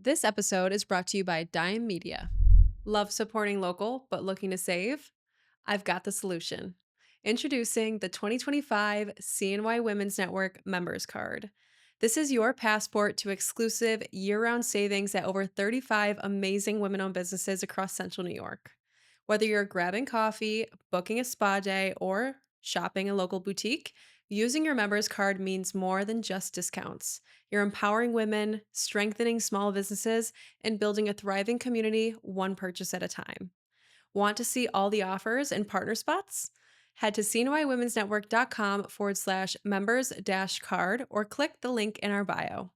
This episode is brought to you by Dime Media. Love supporting local, but looking to save? I've got the solution. Introducing the 2025 CNY Women's Network Members Card. This is your passport to exclusive year-round savings at over 35 amazing women-owned businesses across Central New York. Whether you're grabbing coffee, booking a spa day, or shopping a local boutique, using your members card means more than just discounts. You're empowering women, strengthening small businesses, and building a thriving community one purchase at a time. Want to see all the offers and partner spots? Head to cnywomensnetwork.com/members-card or click the link in our bio.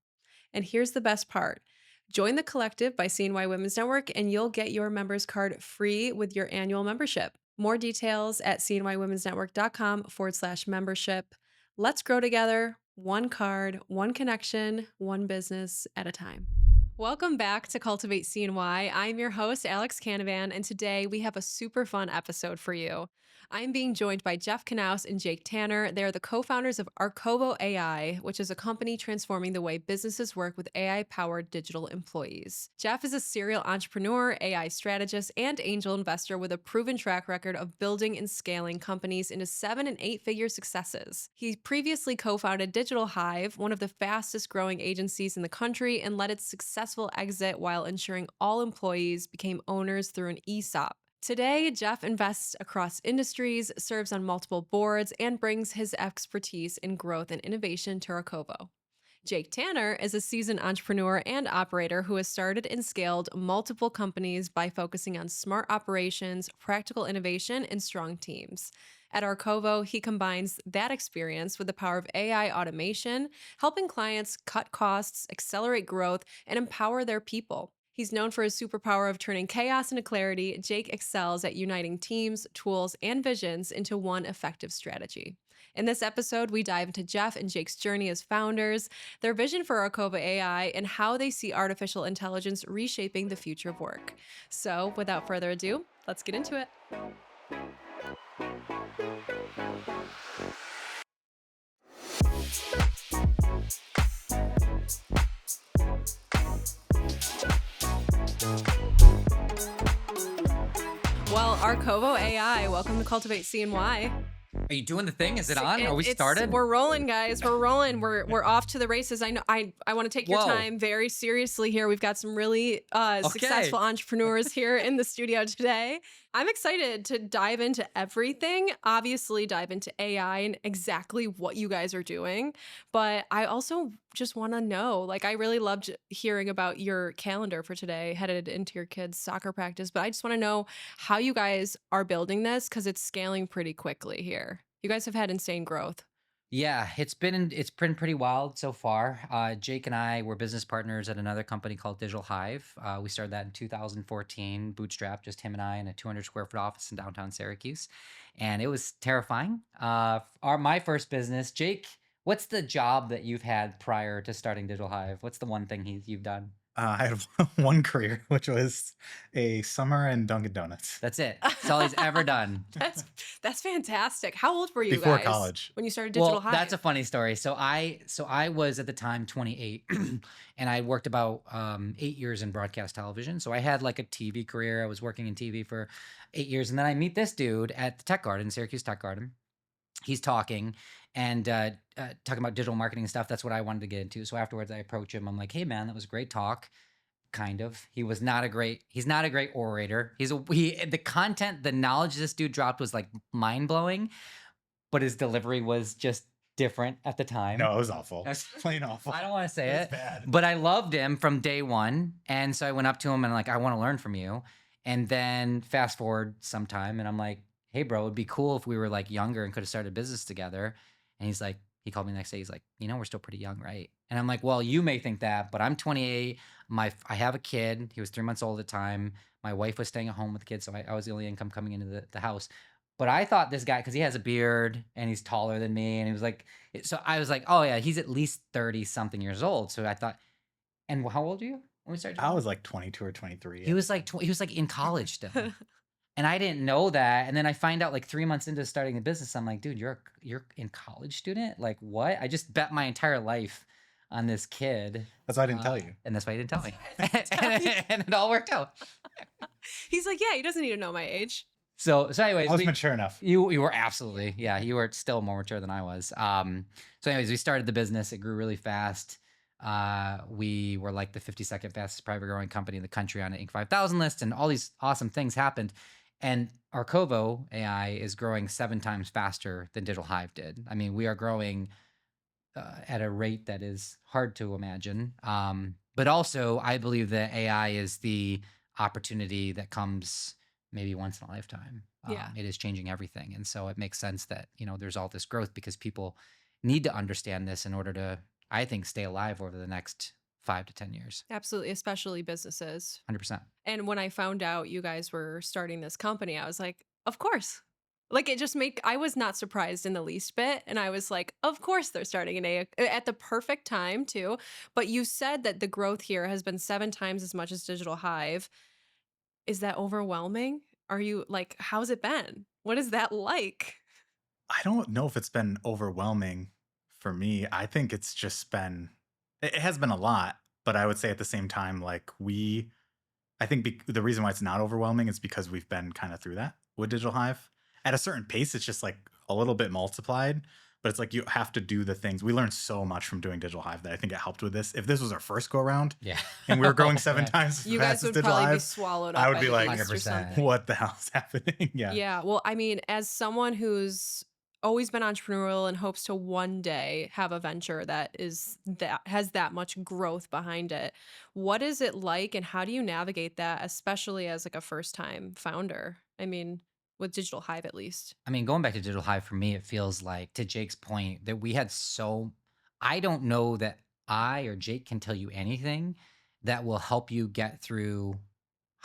And here's the best part. Join the collective by CNY Women's Network and you'll get your members card free with your annual membership. More details at cnywomensnetwork.com/membership. Let's grow together, one card, one connection, one business at a time. Welcome back to Cultivate CNY. I'm your host, Alex Canavan, and today we have a super fun episode for you. I'm being joined by Jeff Knauss and Jake Tanner. They're the co-founders of Arcovo AI, which is a company transforming the way businesses work with AI-powered digital employees. Jeff is a serial entrepreneur, AI strategist, and angel investor with a proven track record of building and scaling companies into 7- and 8-figure successes. He previously co-founded Digital Hyve, one of the fastest growing agencies in the country, and led its successful exit while ensuring all employees became owners through an ESOP. Today, Jeff invests across industries, serves on multiple boards, and brings his expertise in growth and innovation to Arcovo. Jake Tanner is a seasoned entrepreneur and operator who has started and scaled multiple companies by focusing on smart operations, practical innovation, and strong teams. At Arcovo, he combines that experience with the power of AI automation, helping clients cut costs, accelerate growth, and empower their people. He's known for his superpower of turning chaos into clarity. Jake excels at uniting teams, tools, and visions into one effective strategy. In this episode, we dive into Jeff and Jake's journey as founders, their vision for Arcovo AI, and how they see artificial intelligence reshaping the future of work. So, without further ado, let's get into it. Well, Arcovo AI, welcome to Cultivate CNY. Are you doing the thing? Is it on? Are we started? We're rolling, guys. We're rolling. We're off to the races. I know. I want to take your time very seriously here. We've got some really successful entrepreneurs here in the studio today. I'm excited to dive into everything. Obviously, dive into AI and exactly what you guys are doing. But I also just want to know. Like, I really loved hearing about your calendar for today, headed into your kids' soccer practice. But I just want to know how you guys are building this because it's scaling pretty quickly here. You guys have had insane growth. Yeah, it's been pretty wild so far. Jake and I were business partners at another company called Digital Hyve. We started that in 2014, bootstrap, just him and I in a 200 square foot office in downtown Syracuse, and it was terrifying. My first business, Jake. What's the job that you've had prior to starting Digital Hyve? What's the one thing you've done? I had one career, which was a summer in Dunkin' Donuts That's it. That's all he's ever done. That's fantastic. How old were you before guys college. when you started Digital Hyve? That's a funny story. So I was at the time 28, and I worked about 8 years in broadcast television. So I had like a TV career. I was working in TV for 8 years, and then I meet this dude at the Tech Garden, Syracuse Tech Garden. He's talking and talking about digital marketing and stuff. That's what I wanted to get into. So afterwards, I approach him. I'm like, "Hey, man, that was a great talk." Kind of. He's not a great orator. The content, the knowledge this dude dropped was like mind blowing, but his delivery was just different at the time. No, it was awful. Plain awful. I don't want to say it, bad. but I loved him from day one. And so I went up to him and like, I want to learn from you. And then fast forward some time and I'm like, hey bro, it'd be cool if we were like younger and could have started a business together. And he's like, he called me the next day. He's like, we're still pretty young, right? And I'm like, well, you may think that, but I'm 28. I have a kid. He was 3 months old at the time. My wife was staying at home with the kids. So I was the only income coming into the house. But I thought this guy, because he has a beard and he's taller than me. And he was like, so I was like, oh yeah, he's at least 30 something years old. So I thought, and how old are you when we started? I was like 22 or 23. He was like, in college still. And I didn't know that. And then I find out like 3 months into starting the business, I'm like, dude, you're in college student? Like what? I just bet my entire life on this kid. That's why I didn't tell you. And that's why he didn't tell me. Tell you. And it all worked out. He's like, yeah, he doesn't need to know my age. So anyways, I was mature enough. you were absolutely, yeah, you were still more mature than I was. So anyways, we started the business. It grew really fast. We were like the 52nd fastest private growing company in the country on an Inc. 5000 list, and all these awesome things happened. And Arcovo AI is growing 7 times faster than Digital Hyve did. I mean, we are growing at a rate that is hard to imagine. But also, I believe that AI is the opportunity that comes maybe once in a lifetime. Yeah. It is changing everything. And so it makes sense that, there's all this growth because people need to understand this in order to, I think, stay alive over the next 5 to 10 years. Absolutely, especially businesses. 100%. And when I found out you guys were starting this company, I was like, of course. Like it just made, I was not surprised in the least bit. And I was like, of course they're starting an AI at the perfect time too. But you said that the growth here has been 7 times as much as Digital Hive. Is that overwhelming? Are you like, how's it been? What is that like? I don't know if it's been overwhelming for me. I think it's just been, it has been a lot, but I would say at the same time, like I think the reason why it's not overwhelming is because we've been kind of through that with Digital Hive. At a certain pace, it's just like a little bit multiplied, but it's like you have to do the things. We learned so much from doing Digital Hive that I think it helped with this. If this was our first go around, Yeah. and we were growing Oh, 7 man. times as You fast guys as would Digital probably be Hive, swallowed up I would by be the like, beast or 100%. something. what the hell's happening? Yeah. Yeah. Well, I mean, as someone who's always been entrepreneurial and hopes to one day have a venture that has that much growth behind it, what is it like and how do you navigate that, especially as like a first time founder? I mean, with Digital Hive at least. I mean, going back to Digital Hive, for me, it feels like, to Jake's point, that we had I don't know that I or Jake can tell you anything that will help you get through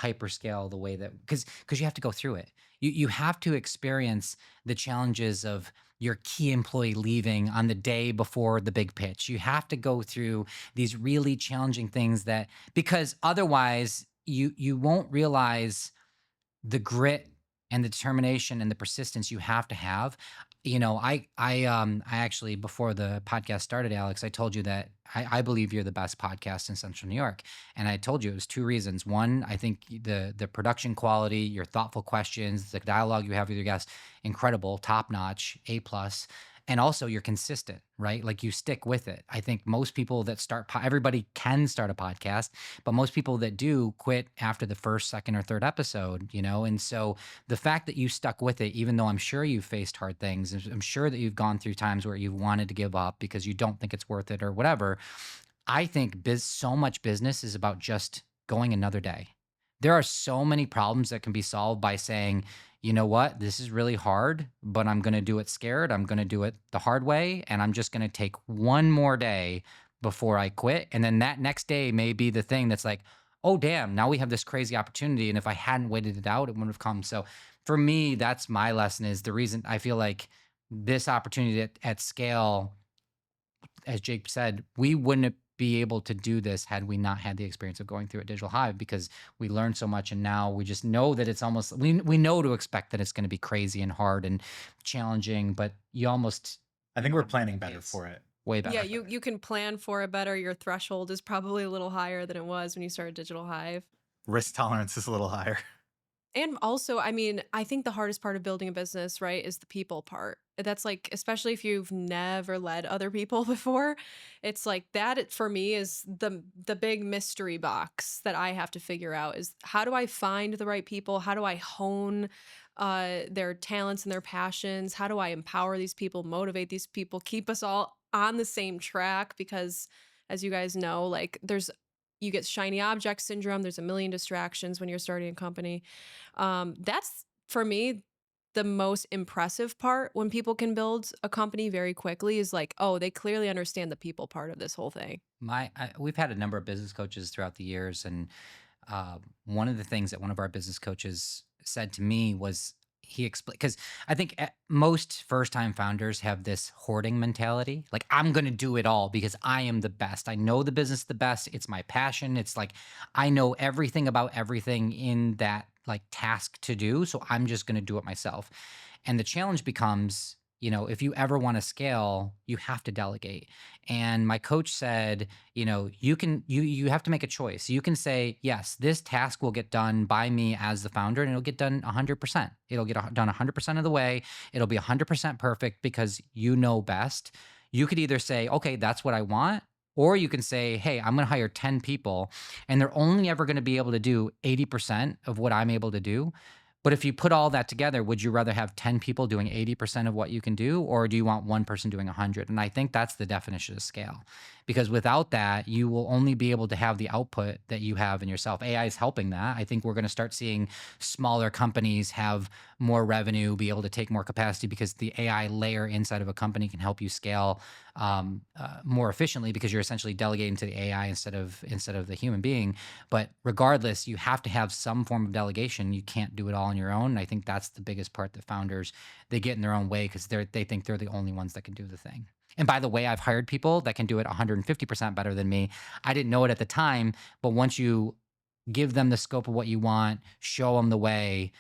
hyperscale the way that, because you have to go through it. You have to experience the challenges of your key employee leaving on the day before the big pitch. You have to go through these really challenging things, that because otherwise you won't realize the grit and the determination and the persistence you have to have. I actually, before the podcast started, Alex, I told you that I believe you're the best podcast in Central New York. And I told you it was 2 reasons. One, I think the production quality, your thoughtful questions, the dialogue you have with your guests, incredible, top notch, A plus. And also you're consistent, right? Like you stick with it. I think most people that everybody can start a podcast, but most people that do quit after the first, second, or third episode, And so the fact that you stuck with it, even though I'm sure you've faced hard things, and I'm sure that you've gone through times where you've wanted to give up because you don't think it's worth it or whatever. I think so much business is about just going another day. There are so many problems that can be solved by saying, you know what, this is really hard, but I'm going to do it scared. I'm going to do it the hard way. And I'm just going to take one more day before I quit. And then that next day may be the thing that's like, oh, damn, now we have this crazy opportunity. And if I hadn't waited it out, it wouldn't have come. So for me, that's my lesson, is the reason I feel like this opportunity at scale, as Jake said, we wouldn't be able to do this had we not had the experience of going through a Digital Hive, because we learned so much. And now we just know that it's almost, we know to expect that it's going to be crazy and hard and challenging, but you almost, I think we're planning better for it. way better. Yeah, you can plan for it better. Your threshold is probably a little higher than it was when you started Digital Hive. Risk tolerance is a little higher. And also, I mean, I think the hardest part of building a business, right, is the people part. That's like, especially if you've never led other people before, it's like that for me is the big mystery box that I have to figure out is, how do I find the right people? How do I hone their talents and their passions? How do I empower these people, motivate these people, keep us all on the same track? Because as you guys know, like you get shiny object syndrome. There's a million distractions when you're starting a company. That's for me the most impressive part, when people can build a company very quickly, is like, oh, they clearly understand the people part of this whole thing. We've had a number of business coaches throughout the years, and one of the things that one of our business coaches said to me was, he explained, because I think most first-time founders have this hoarding mentality, like, I'm going to do it all because I am the best. I know the business the best. It's my passion. It's like, I know everything about everything in that like task to do, so I'm just going to do it myself. And the challenge becomes, if you ever want to scale, you have to delegate. And my coach said, you have to make a choice. You can say, yes, this task will get done by me as the founder, and it'll get done 100%. It'll get done 100% of the way. It'll be 100% perfect because you know best. You could either say, okay, that's what I want. Or you can say, hey, I'm going to hire 10 people and they're only ever going to be able to do 80% of what I'm able to do. But if you put all that together, would you rather have 10 people doing 80% of what you can do, or do you want one person doing 100? And I think that's the definition of scale. Because without that, you will only be able to have the output that you have in yourself. AI is helping that. I think we're going to start seeing smaller companies have more revenue, be able to take more capacity because the AI layer inside of a company can help you scale more efficiently because you're essentially delegating to the AI instead of the human being. But regardless, you have to have some form of delegation. You can't do it all on your own. And I think that's the biggest part that founders, they get in their own way because they think they're the only ones that can do the thing. And by the way, I've hired people that can do it 150% better than me. I didn't know it at the time, but once you give them the scope of what you want, show them the way,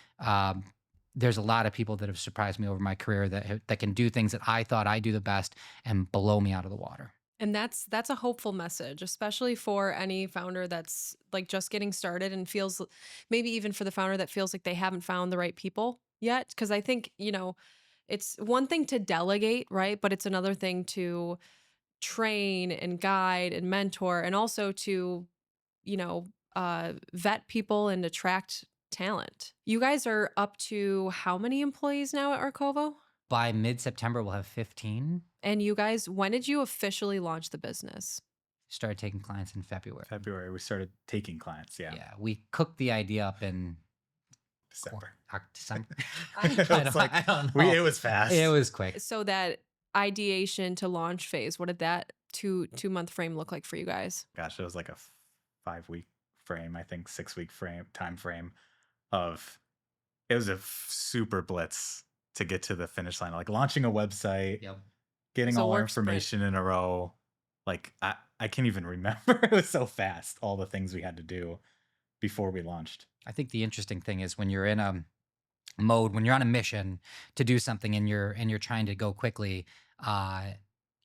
there's a lot of people that have surprised me over my career that can do things that I thought I do the best and blow me out of the water. And that's a hopeful message, especially for any founder that's like just getting started and feels, maybe even for the founder that feels like they haven't found the right people yet. Because I think, it's one thing to delegate, right? But it's another thing to train and guide and mentor, and also to, vet people and attract talent. You guys are up to how many employees now at Arcovo? By mid-September, we'll have 15. And you guys, when did you officially launch the business? Started taking clients in February. February, we started taking clients. Yeah. Yeah, we cooked the idea up in December. December. It was like, I don't know. it was fast. It was quick. So that ideation to launch phase, what did that two-month frame look like for you guys? Gosh, it was like a 5-week frame, I think 6-week time frame of, it was a super blitz to get to the finish line, like launching a website, Yep. getting So all our work sprint. information in a row. Like I can't even remember. It was so fast, all the things we had to do before we launched. I think the interesting thing is when you're in a mode, when you're on a mission to do something and you're trying to go quickly,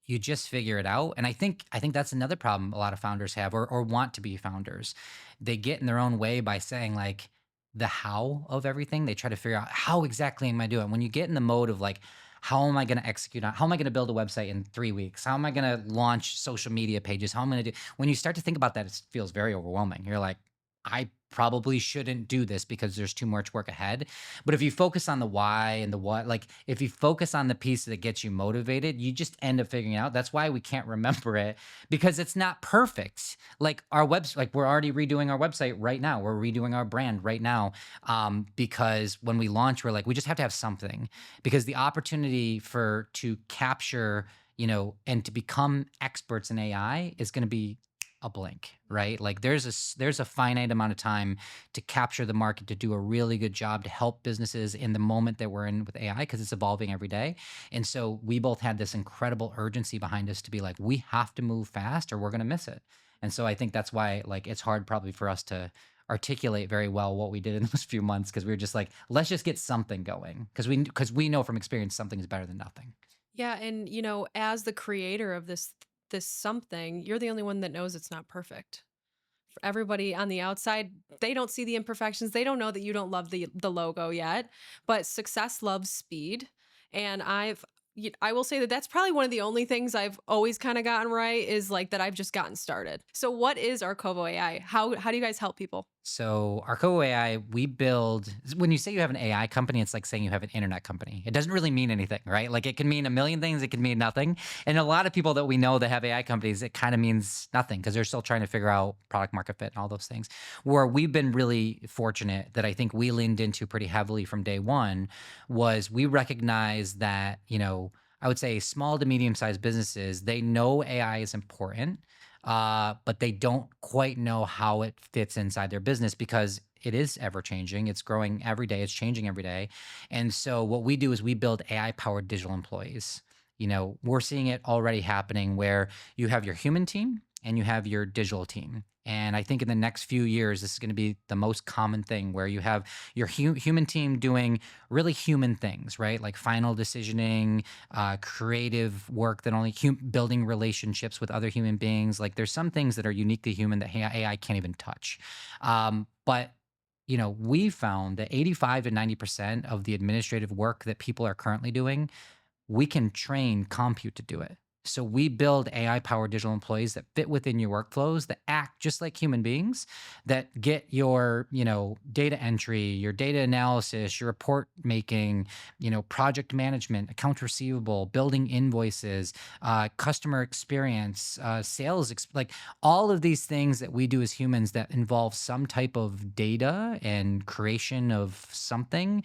you just figure it out. And I think that's another problem a lot of founders have, or want to be founders. They get in their own way by saying like the how of everything. They try to figure out how exactly am I doing. When you get in the mode of like, how am I going to execute on? How am I going to build a website in 3 weeks? How am I going to launch social media pages? How am I going to do? When you start to think about that, it feels very overwhelming. You're like, I probably shouldn't do this because there's too much work ahead. But if you focus on the why and the what, like if you focus on the piece that gets you motivated, you just end up figuring it out. That's why we can't remember it, because it's not perfect. Like our website, like we're already redoing our website right now. We're redoing our brand right now. Because when we launch, we're like, we just have to have something, because the opportunity to capture, and to become experts in AI is going to be a blink, right? Like there's a finite amount of time to capture the market, to do a really good job to help businesses in the moment that we're in with AI, because it's evolving every day. And so we both had this incredible urgency behind us to be like, we have to move fast or we're going to miss it. And so I think that's why like it's hard probably for us to articulate very well what we did in those few months, because we were just like, let's just get something going, because we know from experience something is better than nothing. Yeah, and as the creator of this something, you're the only one that knows it's not perfect. For everybody on the outside, they don't see the imperfections. They don't know that you don't love the logo yet, but success loves speed. And I will say that that's probably one of the only things I've always kind of gotten right, is like that I've just gotten started. So what is Arcovo AI? How do you guys help people? So Arcovo AI, we build, when you say you have an AI company, it's like saying you have an internet company. It doesn't really mean anything, right? Like it can mean a million things. It can mean nothing. And a lot of people that we know that have AI companies, it kind of means nothing because they're still trying to figure out product market fit and all those things. Where we've been really fortunate, that I think we leaned into pretty heavily from day one, was we recognize that, I would say small to medium sized businesses, they know AI is important, but they don't quite know how it fits inside their business because it is ever changing. It's growing every day. It's changing every day. And so what we do is we build AI powered digital employees. We're seeing it already happening where you have your human team and you have your digital team. And I think in the next few years, this is going to be the most common thing where you have your human team doing really human things, right? Like final decisioning, creative work that only building relationships with other human beings. Like there's some things that are uniquely human that AI can't even touch. But we found that 85 to 90% of the administrative work that people are currently doing, we can train compute to do it. So we build AI powered digital employees that fit within your workflows, that act just like human beings, that get your, data entry, your data analysis, your report making, project management, accounts receivable, building invoices, customer experience, like all of these things that we do as humans that involve some type of data and creation of something.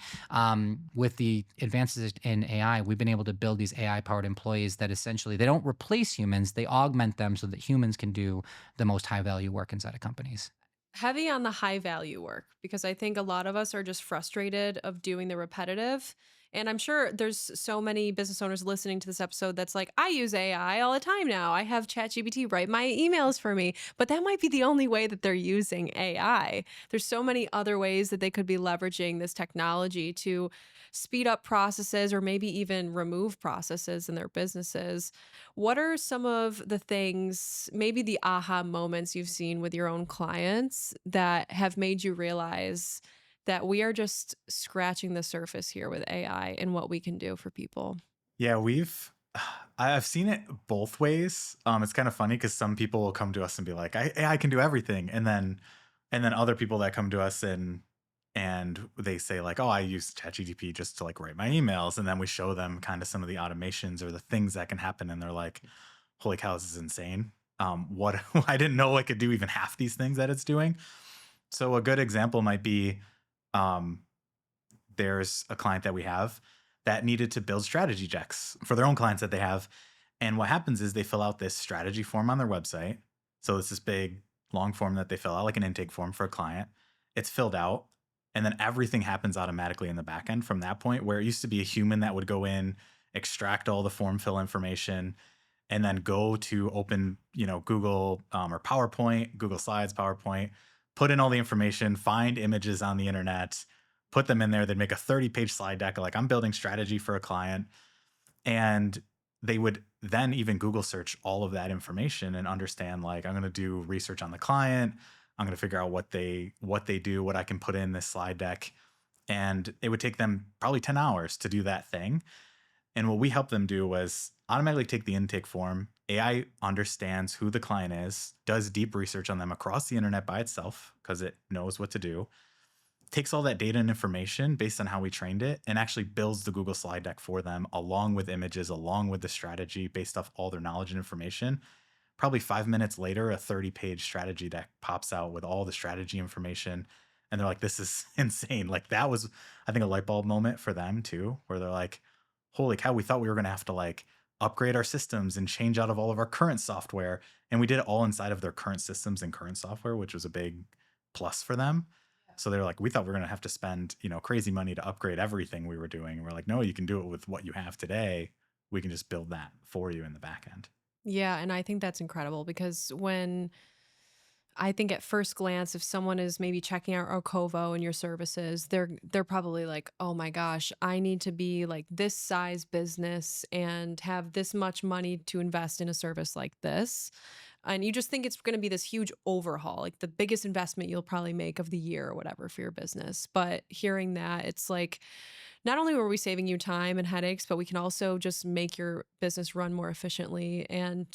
With the advances in AI, we've been able to build these AI powered employees that essentially they don't replace humans, they augment them so that humans can do the most high value work inside of companies. Heavy on the high value work because I think a lot of us are just frustrated of doing the repetitive. And I'm sure there's so many business owners listening to this episode that's like, I use AI all the time now. I have ChatGPT write my emails for me. But that might be the only way that they're using AI. There's so many other ways that they could be leveraging this technology to speed up processes or maybe even remove processes in their businesses. What are some of the things, maybe the aha moments you've seen with your own clients that have made you realize that we are just scratching the surface here with AI and what we can do for people? Yeah, I've seen it both ways. It's kind of funny because some people will come to us and be like, I can do everything," and then other people that come to us and they say like, "Oh, I use ChatGPT just to like write my emails," and then we show them kind of some of the automations or the things that can happen, and they're like, "Holy cow, this is insane! What I didn't know I could do even half these things that it's doing." So a good example might be, um, there's a client that we have that needed to build strategy decks for their own clients that they have. And what happens is they fill out this strategy form on their website. So it's this big, long form that they fill out, like an intake form for a client. It's filled out. And then everything happens automatically in the back end from that point, where it used to be a human that would go in, extract all the form fill information, and then go to open, Google or PowerPoint, Google Slides, PowerPoint, put in all the information, find images on the internet, put them in there. They'd make a 30-page slide deck, like I'm building strategy for a client. And they would then even Google search all of that information and understand, like, I'm going to do research on the client. I'm going to figure out what they do, what I can put in this slide deck. And it would take them probably 10 hours to do that thing. And what we helped them do was automatically take the intake form. AI understands who the client is, does deep research on them across the internet by itself because it knows what to do, takes all that data and information based on how we trained it, and actually builds the Google slide deck for them along with images, along with the strategy based off all their knowledge and information. Probably 5 minutes later, a 30-page strategy deck pops out with all the strategy information. And they're like, this is insane. Like, that was, I think, a light bulb moment for them too, where they're like, holy cow, we thought we were going to have to like upgrade our systems and change out of all of our current software. And we did it all inside of their current systems and current software, which was a big plus for them. So they're like, we thought we were going to have to spend, crazy money to upgrade everything we were doing. And we're like, no, you can do it with what you have today. We can just build that for you in the back end. Yeah, and I think that's incredible because when I think at first glance, if someone is maybe checking out Arcovo and your services, they're probably like, "Oh my gosh, I need to be like this size business and have this much money to invest in a service like this." And you just think it's going to be this huge overhaul, like the biggest investment you'll probably make of the year or whatever for your business. But hearing that, it's like not only were we saving you time and headaches, but we can also just make your business run more efficiently. And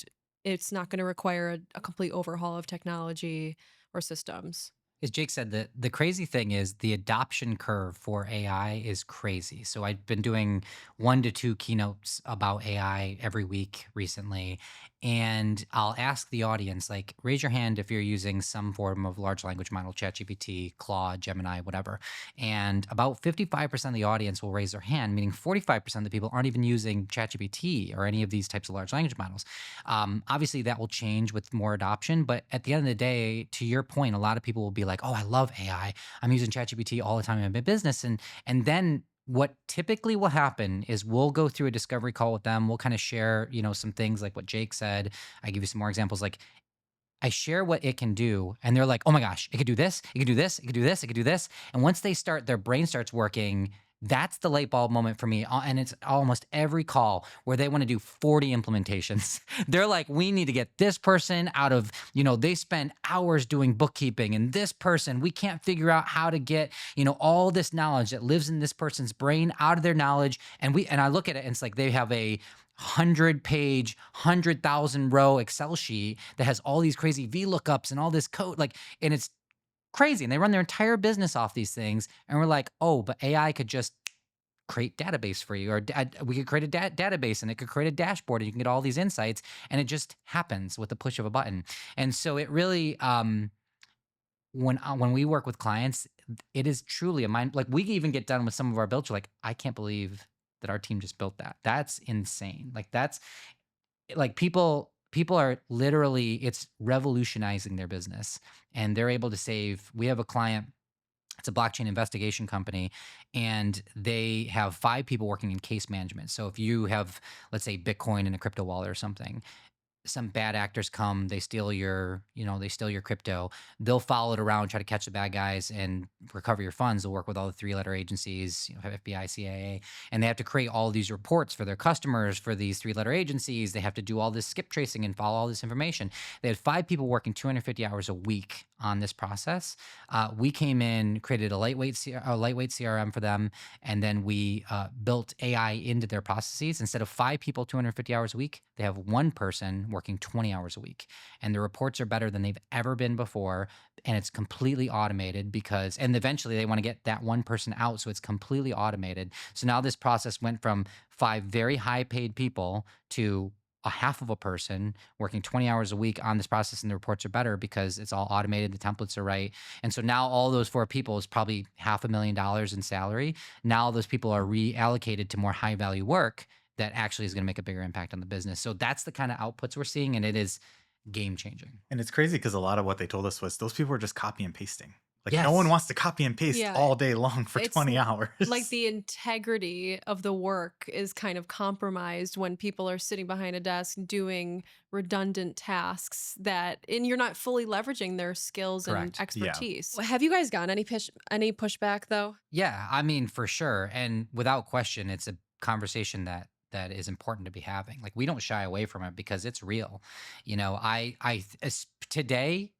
it's not going to require a complete overhaul of technology or systems. As Jake said, the crazy thing is the adoption curve for AI is crazy. So I've been doing 1 to 2 keynotes about AI every week recently. And I'll ask the audience, like, raise your hand if you're using some form of large language model, ChatGPT, Claude, Gemini, whatever. And about 55% of the audience will raise their hand, meaning 45% of the people aren't even using ChatGPT or any of these types of large language models. Obviously, that will change with more adoption. But at the end of the day, to your point, a lot of people will be like, "Oh, I love AI. I'm using ChatGPT all the time in my business." And then what typically will happen is we'll go through a discovery call with them. We'll kind of share, some things like what Jake said. I give you some more examples. Like I share what it can do, and they're like, "Oh my gosh, it could do this, it could do this, it could do this, it could do this." And once their brain starts working, that's the light bulb moment for me. And it's almost every call where they want to do 40 implementations. They're like, "We need to get this person out of, they spend hours doing bookkeeping, and this person, we can't figure out how to get, all this knowledge that lives in this person's brain out of their knowledge." And I look at it and it's like they have a 100-page, 100,000 row Excel sheet that has all these crazy VLOOKUPs and all this code. And it's crazy. And they run their entire business off these things. And we're like, oh, but AI could just create database for you, or we could create a database and it could create a dashboard and you can get all these insights. And it just happens with the push of a button. And so it really, when we work with clients, it is truly a mind. Like we even get done with some of our builds. We're like, I can't believe that our team just built that. That's insane. Like that's like people are literally, it's revolutionizing their business, and they're able to save. We have a client, it's a blockchain investigation company, and they have 5 people working in case management. So if you have, let's say, Bitcoin in a crypto wallet or something, some bad actors come, they steal your crypto. They'll follow it around, try to catch the bad guys and recover your funds. They'll work with all the 3-letter agencies, FBI, CIA, and they have to create all these reports for their customers for these 3-letter agencies. They have to do all this skip tracing and follow all this information. They had 5 people working 250 hours a week on this process. We came in, created a lightweight CRM for them, and then we built AI into their processes. Instead of 5 people, 250 hours a week, they have one person working 20 hours a week. And the reports are better than they've ever been before. And it's completely automated and eventually they want to get that one person out. So it's completely automated. So now this process went from 5 very high paid people to a half of a person working 20 hours a week on this process, and the reports are better because it's all automated, the templates are right. And so now all those 4 people is probably $500,000 in salary. Now those people are reallocated to more high value work that actually is going to make a bigger impact on the business. So that's the kind of outputs we're seeing, and it is game changing. And it's crazy because a lot of what they told us was those people were just copy and pasting. Like no one Yes. wants to copy and paste Yeah, all day long for it's 20 hours. like the integrity of the work is kind of compromised when people are sitting behind a desk doing redundant tasks and you're not fully leveraging their skills and Correct. Yeah. expertise. Have you guys gotten any pushback though? Yeah, I mean, for sure. And without question, it's a conversation that is important to be having. Like we don't shy away from it because it's real. Today,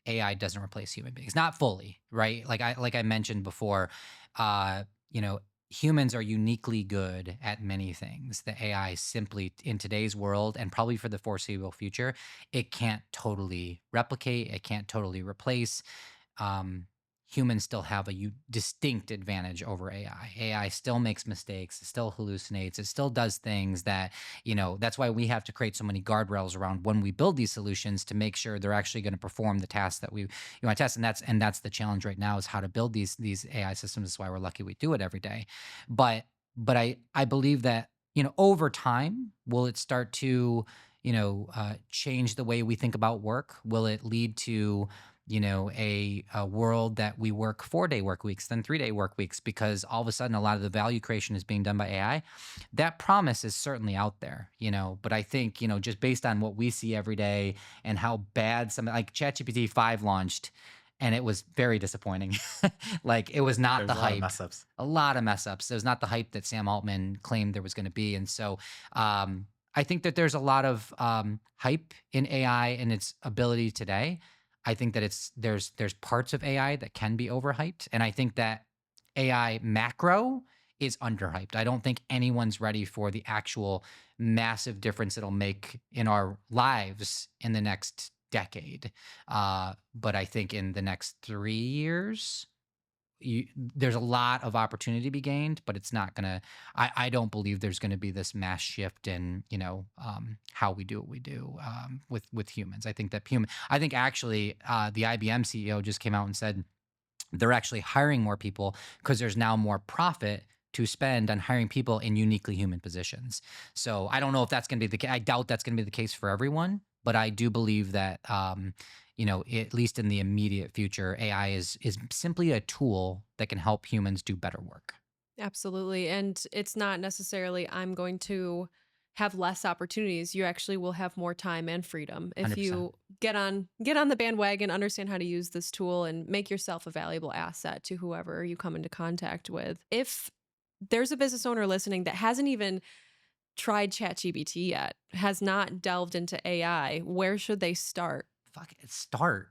AI doesn't replace human beings, not fully, right? Like I mentioned before, uh, you know, humans are uniquely good at many things. The AI simply in today's world and probably for the foreseeable future, it can't totally replicate, it can't totally replace. um, Humans still have a distinct advantage over AI. AI still makes mistakes, it still hallucinates, it still does things that, that's why we have to create so many guardrails around when we build these solutions to make sure they're actually going to perform the tasks that we want to test. And that's the challenge right now is how to build these AI systems. That's why we're lucky we do it every day. But I believe that, over time, will it start to, change the way we think about work? Will it lead to a world that we work 4-day work weeks, then 3-day work weeks, because all of a sudden a lot of the value creation is being done by AI? That promise is certainly out there, but I think, just based on what we see every day and how bad like ChatGPT 5 launched, and it was very disappointing. Like it was not There's the a lot of hype, mess ups. a lot of mess ups. It was not the hype that Sam Altman claimed there was going to be. And so, I think that there's a lot of hype in AI and its ability today. I think that there's parts of AI that can be overhyped, and I think that AI macro is underhyped. I don't think anyone's ready for the actual massive difference it'll make in our lives in the next decade. But I think in the next 3 years, there's a lot of opportunity to be gained, but it's not gonna. I don't believe there's gonna be this mass shift in how we do what we do with humans. I think actually the IBM CEO just came out and said they're actually hiring more people because there's now more profit to spend on hiring people in uniquely human positions. So I don't know if that's going to be the case. I doubt that's going to be the case for everyone, but I do believe that, at least in the immediate future, AI is simply a tool that can help humans do better work. Absolutely. And it's not necessarily I'm going to have less opportunities. You actually will have more time and freedom if 100%. you get on the bandwagon, understand how to use this tool, and make yourself a valuable asset to whoever you come into contact with. If there's a business owner listening that hasn't even tried ChatGPT yet, has not delved into AI, where should they start? Fuck it, start.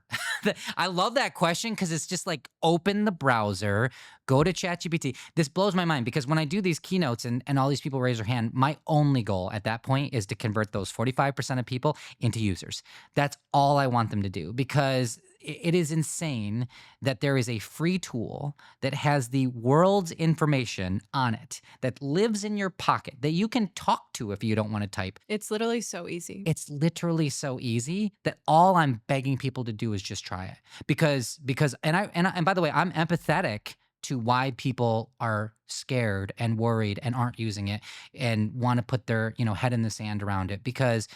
I love that question because it's just like open the browser, go to ChatGPT. This blows my mind because when I do these keynotes and all these people raise their hand, my only goal at that point is to convert those 45% of people into users. That's all I want them to do because it is insane that there is a free tool that has the world's information on it that lives in your pocket that you can talk to if you don't want to type. It's literally so easy. It's literally so easy that all I'm begging people to do is just try it. Because and by the way, I'm empathetic to why people are scared and worried and aren't using it and want to put their, head in the sand around it because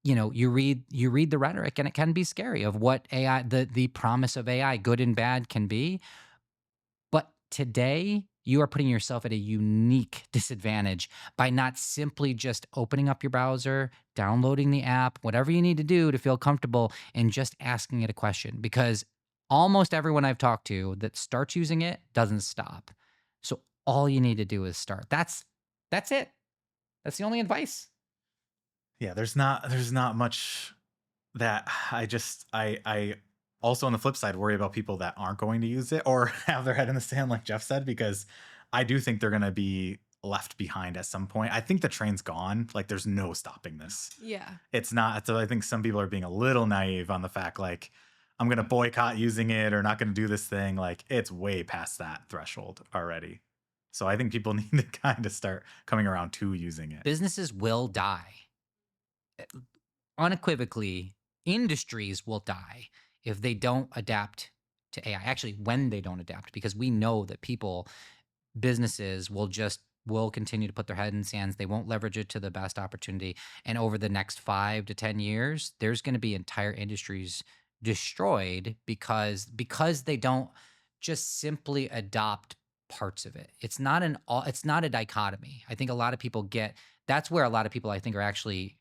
you read the rhetoric and it can be scary of what AI the promise of AI good and bad can be. But today, you are putting yourself at a unique disadvantage by not simply just opening up your browser, downloading the app, whatever you need to do to feel comfortable, and just asking it a question. Because almost everyone I've talked to that starts using it doesn't stop. So all you need to do is start. That's it. That's the only advice. Yeah, there's not much that I also on the flip side worry about people that aren't going to use it or have their head in the sand like Jeff said, because I do think they're going to be left behind at some point. I think the train's gone. Like there's no stopping this. Yeah. It's not. So I think some people are being a little naive on the fact like I'm going to boycott using it or not going to do this thing. Like it's way past that threshold already. So I think people need to kind of start coming around to using it. Businesses will die. Unequivocally, industries will die if they don't adapt to AI. Actually, when they don't adapt, because we know that businesses will continue to put their head in the sands. They won't leverage it to the best opportunity. And over the next 5 to 10 years, there's going to be entire industries destroyed because they don't just simply adopt parts of it. It's not a dichotomy. I think a lot of people that's where a lot of people I think are actually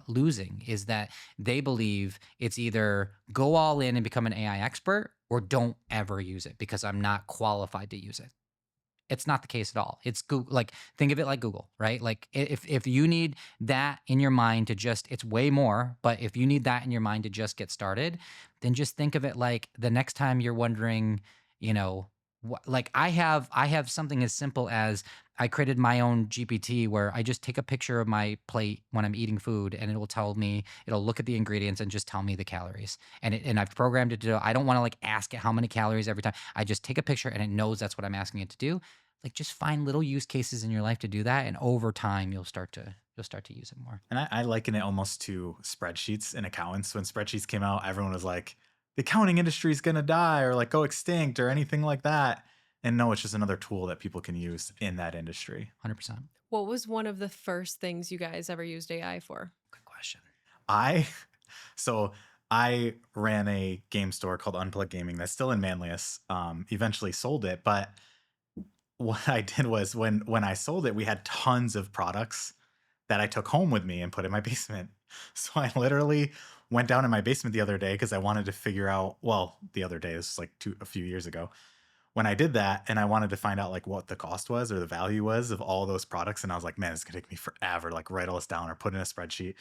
losing is that they believe it's either go all in and become an AI expert or don't ever use it because I'm not qualified to use it. It's not the case at all. It's Google. Like think of it like Google, right? Like if you need that in your mind to it's way more. But if you need that in your mind to just get started, then just think of it like the next time you're wondering, like I have something as simple as I created my own GPT where I just take a picture of my plate when I'm eating food and it'll look at the ingredients and just tell me the calories. And I've programmed it to, I don't want to like ask it how many calories every time. I just take a picture and it knows that's what I'm asking it to do. Like just find little use cases in your life to do that. And over time you'll start to use it more. And I liken it almost to spreadsheets and accountants. When spreadsheets came out, everyone was like, the accounting industry is going to die or like go extinct or anything like that. And no, it's just another tool that people can use in that industry. 100%. What was one of the first things you guys ever used AI for? Good question. I so I ran a game store called Unplugged Gaming that's still in Manlius. Eventually sold it, but what I did was when I sold it, we had tons of products that I took home with me and put in my basement. So I literally went down in my basement the other day because I wanted to figure out. Well, the other day, this was like a few years ago when I did that, and I wanted to find out like what the cost was or the value was of all those products. And I was like, man, it's gonna take me forever. Like write all this down or put in a spreadsheet.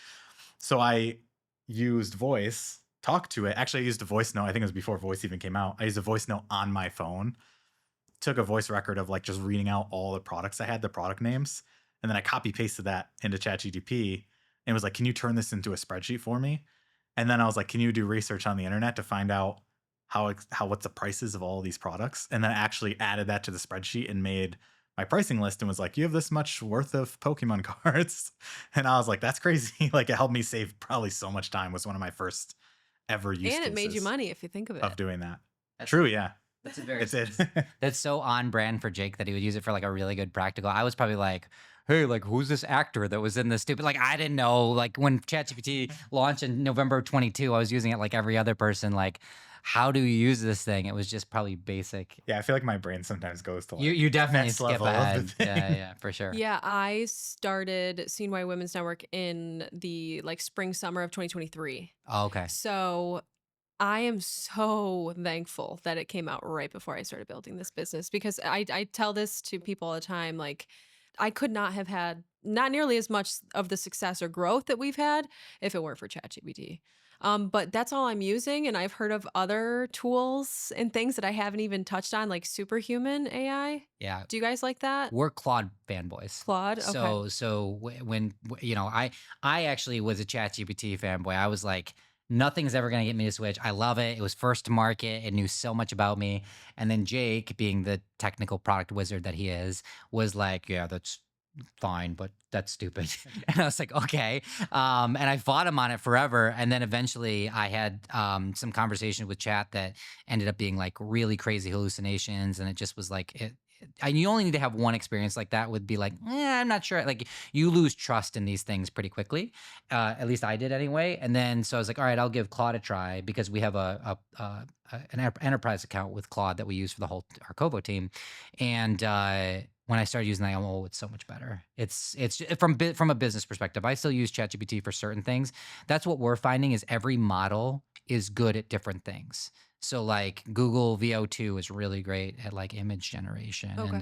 So I used voice, talked to it. Actually, I used a voice note. I think it was before voice even came out. I used a voice note on my phone, took a voice record of like just reading out all the products I had, the product names, and then I copy pasted that into ChatGPT and was like, "Can you turn this into a spreadsheet for me?" And then I was like, "Can you do research on the internet to find out what's the prices of all of these products?" And then I actually added that to the spreadsheet and made my pricing list and was like, "You have this much worth of Pokemon cards." And I was like, "That's crazy." Like it helped me save probably so much time. Was one of my first ever use And it made you cases money if you think of it. of doing that. That's True, yeah. That's a very It did. That's so on brand for Jake that he would use it for like a really good practical. I was probably like, hey, like who's this actor that was in this stupid? Like I didn't know. Like when ChatGPT launched in November of 22, I was using it like every other person. Like how do you use this thing? It was just probably basic. Yeah, I feel like my brain sometimes goes to like You definitely next skip level of the ahead. Yeah, thing. yeah, for sure. Yeah, I started CNY Women's Network in the like spring summer of 2023. Oh, okay. So I am so thankful that it came out right before I started building this business because I tell this to people all the time. Like, I could not have had not nearly as much of the success or growth that we've had if it weren't for ChatGPT. But that's all I'm using. And I've heard of other tools and things that I haven't even touched on, like Superhuman AI. Yeah. Do you guys like that? We're Claude fanboys. Claude? Okay. When I actually was a ChatGPT fanboy, I was like, nothing's ever gonna get me to switch. I love it. It was first to market. It knew so much about me. And then Jake, being the technical product wizard that he is, was like, yeah, that's fine, but that's stupid. And I was like, okay. And I fought him on it forever. And then eventually I had some conversation with chat that ended up being like really crazy hallucinations. And it just was like, and you only need to have one experience like that would be like, I'm not sure. Like you lose trust in these things pretty quickly. At least I did anyway. And then so I was like, all right, I'll give Claude a try because we have an enterprise account with Claude that we use for the whole Arcovo team. And when I started using that, I'm, oh, it's so much better. It's from a business perspective. I still use ChatGPT for certain things. That's what we're finding is every model is good at different things. So like Google VO2 is really great at like image generation, and Okay.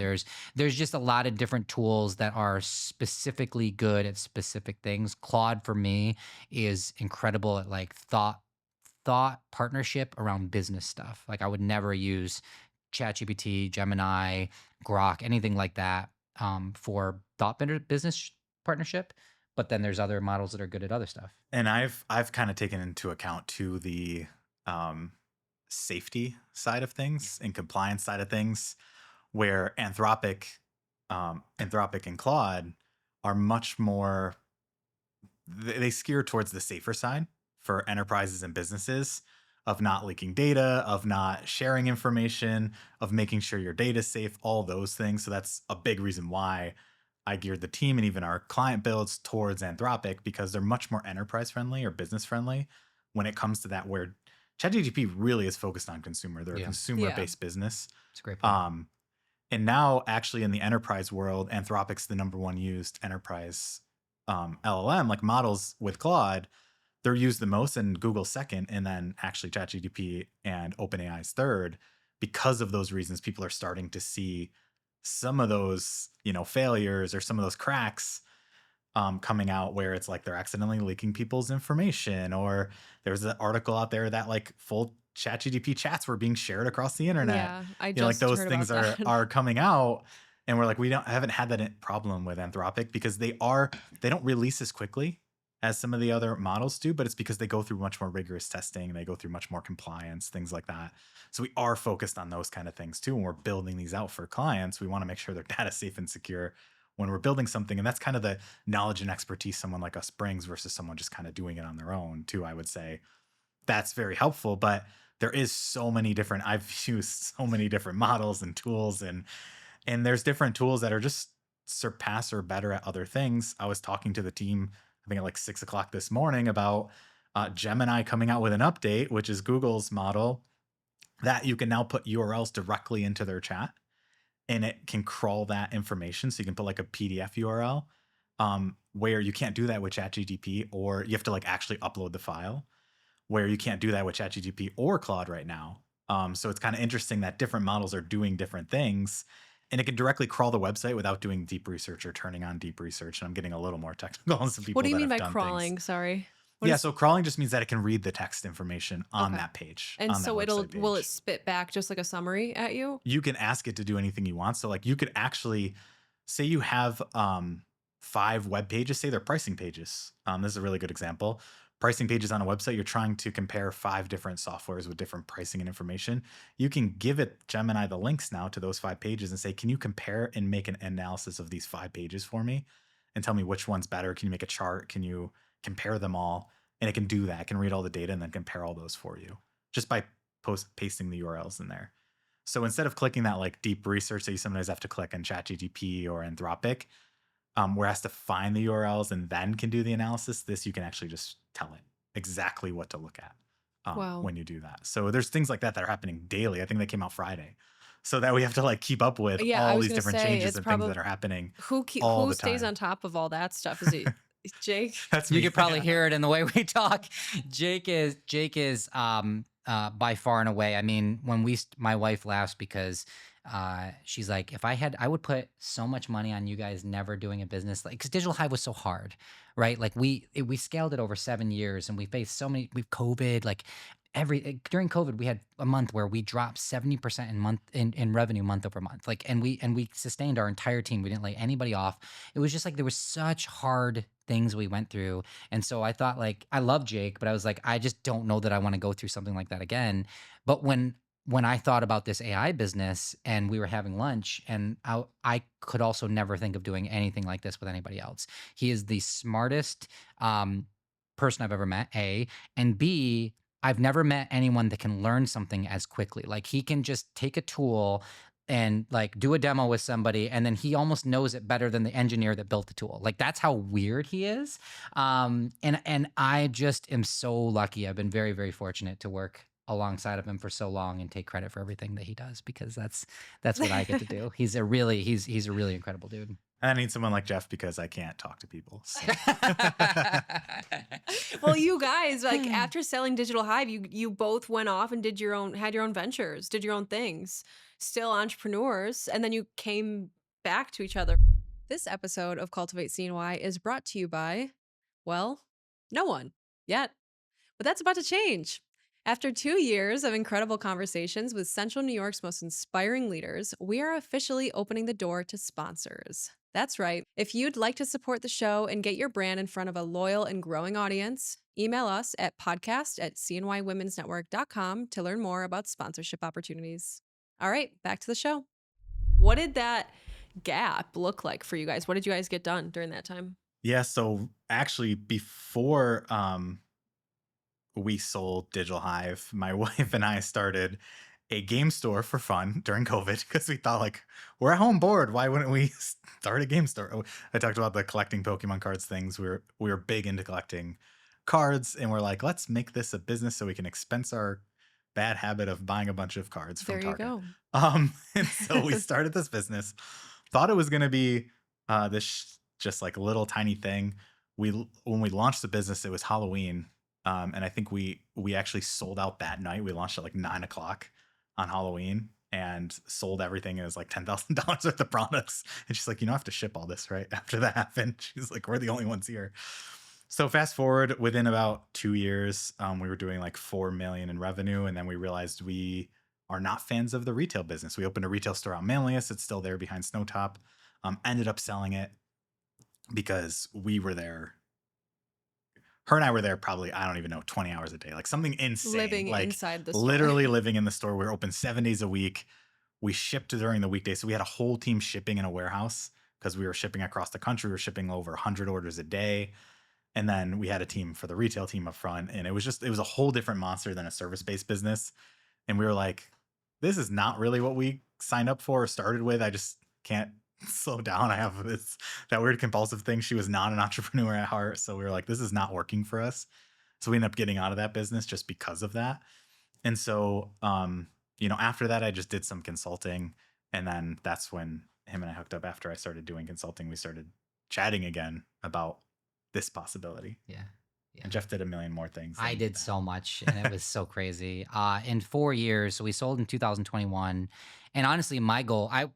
there's just a lot of different tools that are specifically good at specific things. Claude for me is incredible at like thought partnership around business stuff. Like I would never use ChatGPT, Gemini, Grok, anything like that for business partnership. But then there's other models that are good at other stuff. And I've kind of taken into account too the um, safety side of Yeah. things and compliance side of things, where Anthropic and Claude are much more. They steer towards the safer side for enterprises and businesses of not leaking data, of not sharing information, of making sure your data is safe, all those things. So that's a big reason why I geared the team and even our client builds towards Anthropic because they're much more enterprise friendly or business friendly when it comes to that. Where ChatGPT really is focused on consumer. They're a Yeah. consumer Yeah. based business. It's a great point. Um, and now, actually, in the enterprise world, Anthropic's the number one used enterprise LLM, like models with Claude. They're used the most, and Google's second, and then actually ChatGPT and OpenAI's third. Because of those reasons, people are starting to see some of those, failures or some of those cracks coming out where it's like they're accidentally leaking people's information, or there's an article out there that like full ChatGPT chats were being shared across the internet. Yeah, I Like just those heard about things are that. are coming out, and we're like we haven't had that problem with Anthropic because they don't release as quickly as some of the other models do, but it's because they go through much more rigorous testing, they go through much more compliance, things like that. So we are focused on those kind of things too when we're building these out for clients. We want to make sure their data safe and secure when we're building something, and that's kind of the knowledge and expertise someone like us brings versus someone just kind of doing it on their own too. I would say that's very helpful, but there is so many different I've used so many different models and tools, and there's different tools that are just surpass or better at other things. I was talking to the team, I think at like 6 o'clock this morning, about Gemini coming out with an update, which is Google's model that you can now put URLs directly into their chat, and it can crawl that information. So you can put like a PDF URL, where you can't do that with ChatGPT, or you have to like actually upload the file, where you can't do that with ChatGPT or Claude right now. So it's kind of interesting that different models are doing different things, and it can directly crawl the website without doing deep research or turning on deep research. And I'm getting a little more technical on some What do people you that mean have by done things. crawling? Sorry. What Yeah, is so crawling just means that it can read the text information on Okay. that page, And on that so website will it page. spit back just like a summary at you? You can ask it to do anything you want. So like you could actually say you have 5 web pages, say they're pricing pages. This is a really good example. Pricing pages on a website, you're trying to compare 5 different softwares with different pricing and information. You can give it Gemini the links now to those 5 pages and say, can you compare and make an analysis of these 5 pages for me and tell me which one's better? Can you make a chart? Can you compare them all? And it can do that. It can read all the data and then compare all those for you just by pasting the URLs in there. So instead of clicking that like deep research that you sometimes have to click on ChatGPT or Anthropic, where it has to find the URLs and then can do the analysis, this you can actually just tell it exactly what to look at. Wow. when you do that. So there's things like that that are happening daily. I think they came out Friday. So that we have to like keep up with Yeah, I all was these gonna different say changes it's and things probably that are happening all who the stays time. on top of all that stuff? Is it Jake? That's You me. could probably Yeah. hear it in the way we talk. Jake is by far and away. I mean, when my wife laughs because she's like, if I had, I would put so much money on you guys never doing a business like because Digital Hive was so hard, right? Like we scaled it over 7 years and we faced so many. We've COVID like. During COVID, we had a month where we dropped 70% in revenue month over month. Like, and we sustained our entire team. We didn't lay anybody off. It was just like there was such hard things we went through. And so I thought like I love Jake, but I was like, I just don't know that I want to go through something like that again. But when I thought about this AI business and we were having lunch and I could also never think of doing anything like this with anybody else. He is the smartest person I've ever met, A, and B, I've never met anyone that can learn something as quickly. Like he can just take a tool and like do a demo with somebody and then he almost knows it better than the engineer that built the tool. Like that's how weird he is. And I just am so lucky. I've been very, very fortunate to work alongside of him for so long and take credit for everything that he does because that's what I get to do. He's a really incredible dude. I need someone like Jeff because I can't talk to people. So. Well, you guys, like after selling Digital Hive, you both went off and had your own ventures, did your own things, still entrepreneurs, and then you came back to each other. This episode of Cultivate CNY is brought to you by, well, no one yet. But that's about to change. After 2 years of incredible conversations with Central New York's most inspiring leaders, we are officially opening the door to sponsors. That's right. If you'd like to support the show and get your brand in front of a loyal and growing audience, email us at podcast@cnywomensnetwork.com to learn more about sponsorship opportunities. All right, back to the show. What did that gap look like for you guys? What did you guys get done during that time? Yeah. So actually, before we sold Digital Hive, my wife and I started a game store for fun during COVID because we thought like we're at home bored. Why wouldn't we start a game store? I talked about the collecting Pokemon cards things. We were big into collecting cards, and we're like, let's make this a business so we can expense our bad habit of buying a bunch of cards from There you Target. go. And so we started this business. Thought it was going to be this just like little tiny thing. When we launched the business, it was Halloween, and I think we actually sold out that night. We launched at like 9 o'clock on Halloween and sold everything. It was like $10,000 worth of products. And she's like, you don't have to ship all this, right? After that happened, she's like, we're the only ones here. So fast forward, within about 2 years, we were doing like 4 million in revenue, and then we realized we are not fans of the retail business. We opened a retail store on Manlius. It's still there behind Snowtop. Ended up selling it because we were there. Her and I were there probably, I don't even know, 20 hours a day, like something insane. Living Like inside the store. literally living in the store. We were open 7 days a week. We shipped during the weekdays. So we had a whole team shipping in a warehouse because we were shipping across the country. We were shipping over 100 orders a day. And then we had a team for the retail team up front. And it was a whole different monster than a service-based business. And we were like, this is not really what we signed up for or started with. I just can't slow down. I have that weird compulsive thing. She was not an entrepreneur at heart. So we were like, this is not working for us. So we ended up getting out of that business just because of that. And so, after that, I just did some consulting. And then that's when him and I hooked up. After I started doing consulting, we started chatting again about this possibility. Yeah. Yeah. And Jeff did a million more things. I than did that. so much and it was so crazy. In 4 years, so we sold in 2021. And honestly, my goal, I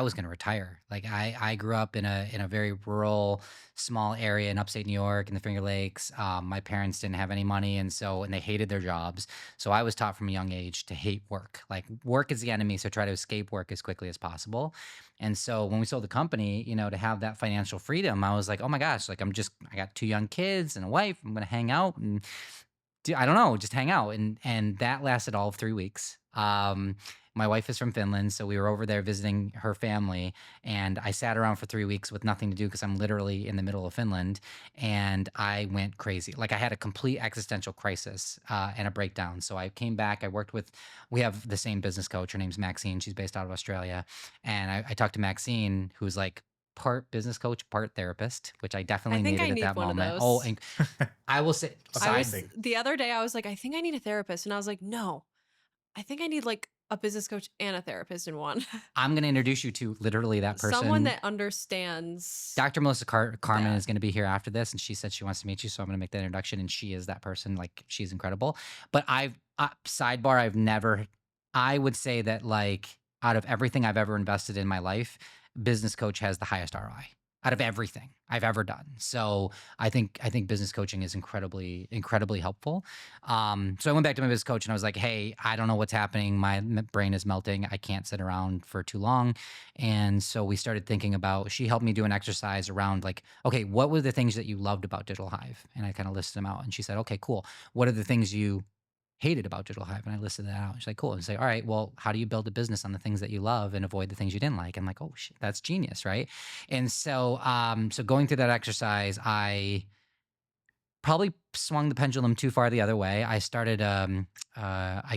was gonna retire. Like I grew up in a very rural, small area in upstate New York in the Finger Lakes. My parents didn't have any money and they hated their jobs. So I was taught from a young age to hate work. Like work is the enemy, so try to escape work as quickly as possible. And so when we sold the company, to have that financial freedom, I was like, oh my gosh, like I got 2 young kids and a wife. I'm gonna hang out and I don't know, just hang out. And that lasted all of 3 weeks. My wife is from Finland, so we were over there visiting her family, and I sat around for 3 weeks with nothing to do because I'm literally in the middle of Finland, and I went crazy. Like I had a complete existential crisis and a breakdown. So I came back. We have the same business coach. Her name's Maxine. She's based out of Australia, and I talked to Maxine, who's like part business coach, part therapist, which I I definitely think I needed at need that one of moment. Oh, those. and I will say, That's I side was amazing. the other day, I was like, I think I need a therapist. And I was like, no, I think I need like a business coach and a therapist in one. I'm going to introduce you to literally that Someone person. that understands Dr. Melissa Carmen that. is going to be here after this, and she said she wants to meet you, so I'm going to make that introduction. And she is that person. Like, she's incredible. But sidebar, I would say that, like, out of everything I've ever invested in my life, business coach has the highest ROI out of everything I've ever done. So I think business coaching is incredibly helpful. So I went back to my business coach and I was like, hey, I don't know what's happening. My brain is melting. I can't sit around for too long. And so we started thinking about, she helped me do an exercise around, like, okay, what were the things that you loved about Digital Hive? And I kind of listed them out. And she said, okay, cool. What are the things you hated about Digital Hive? And I listed that out. She's like, cool. And say, all right, well, how do you build a business on the things that you love and avoid the things you didn't like? I'm like, oh shit, that's genius, right? And so going through that exercise, I probably swung the pendulum too far the other way. I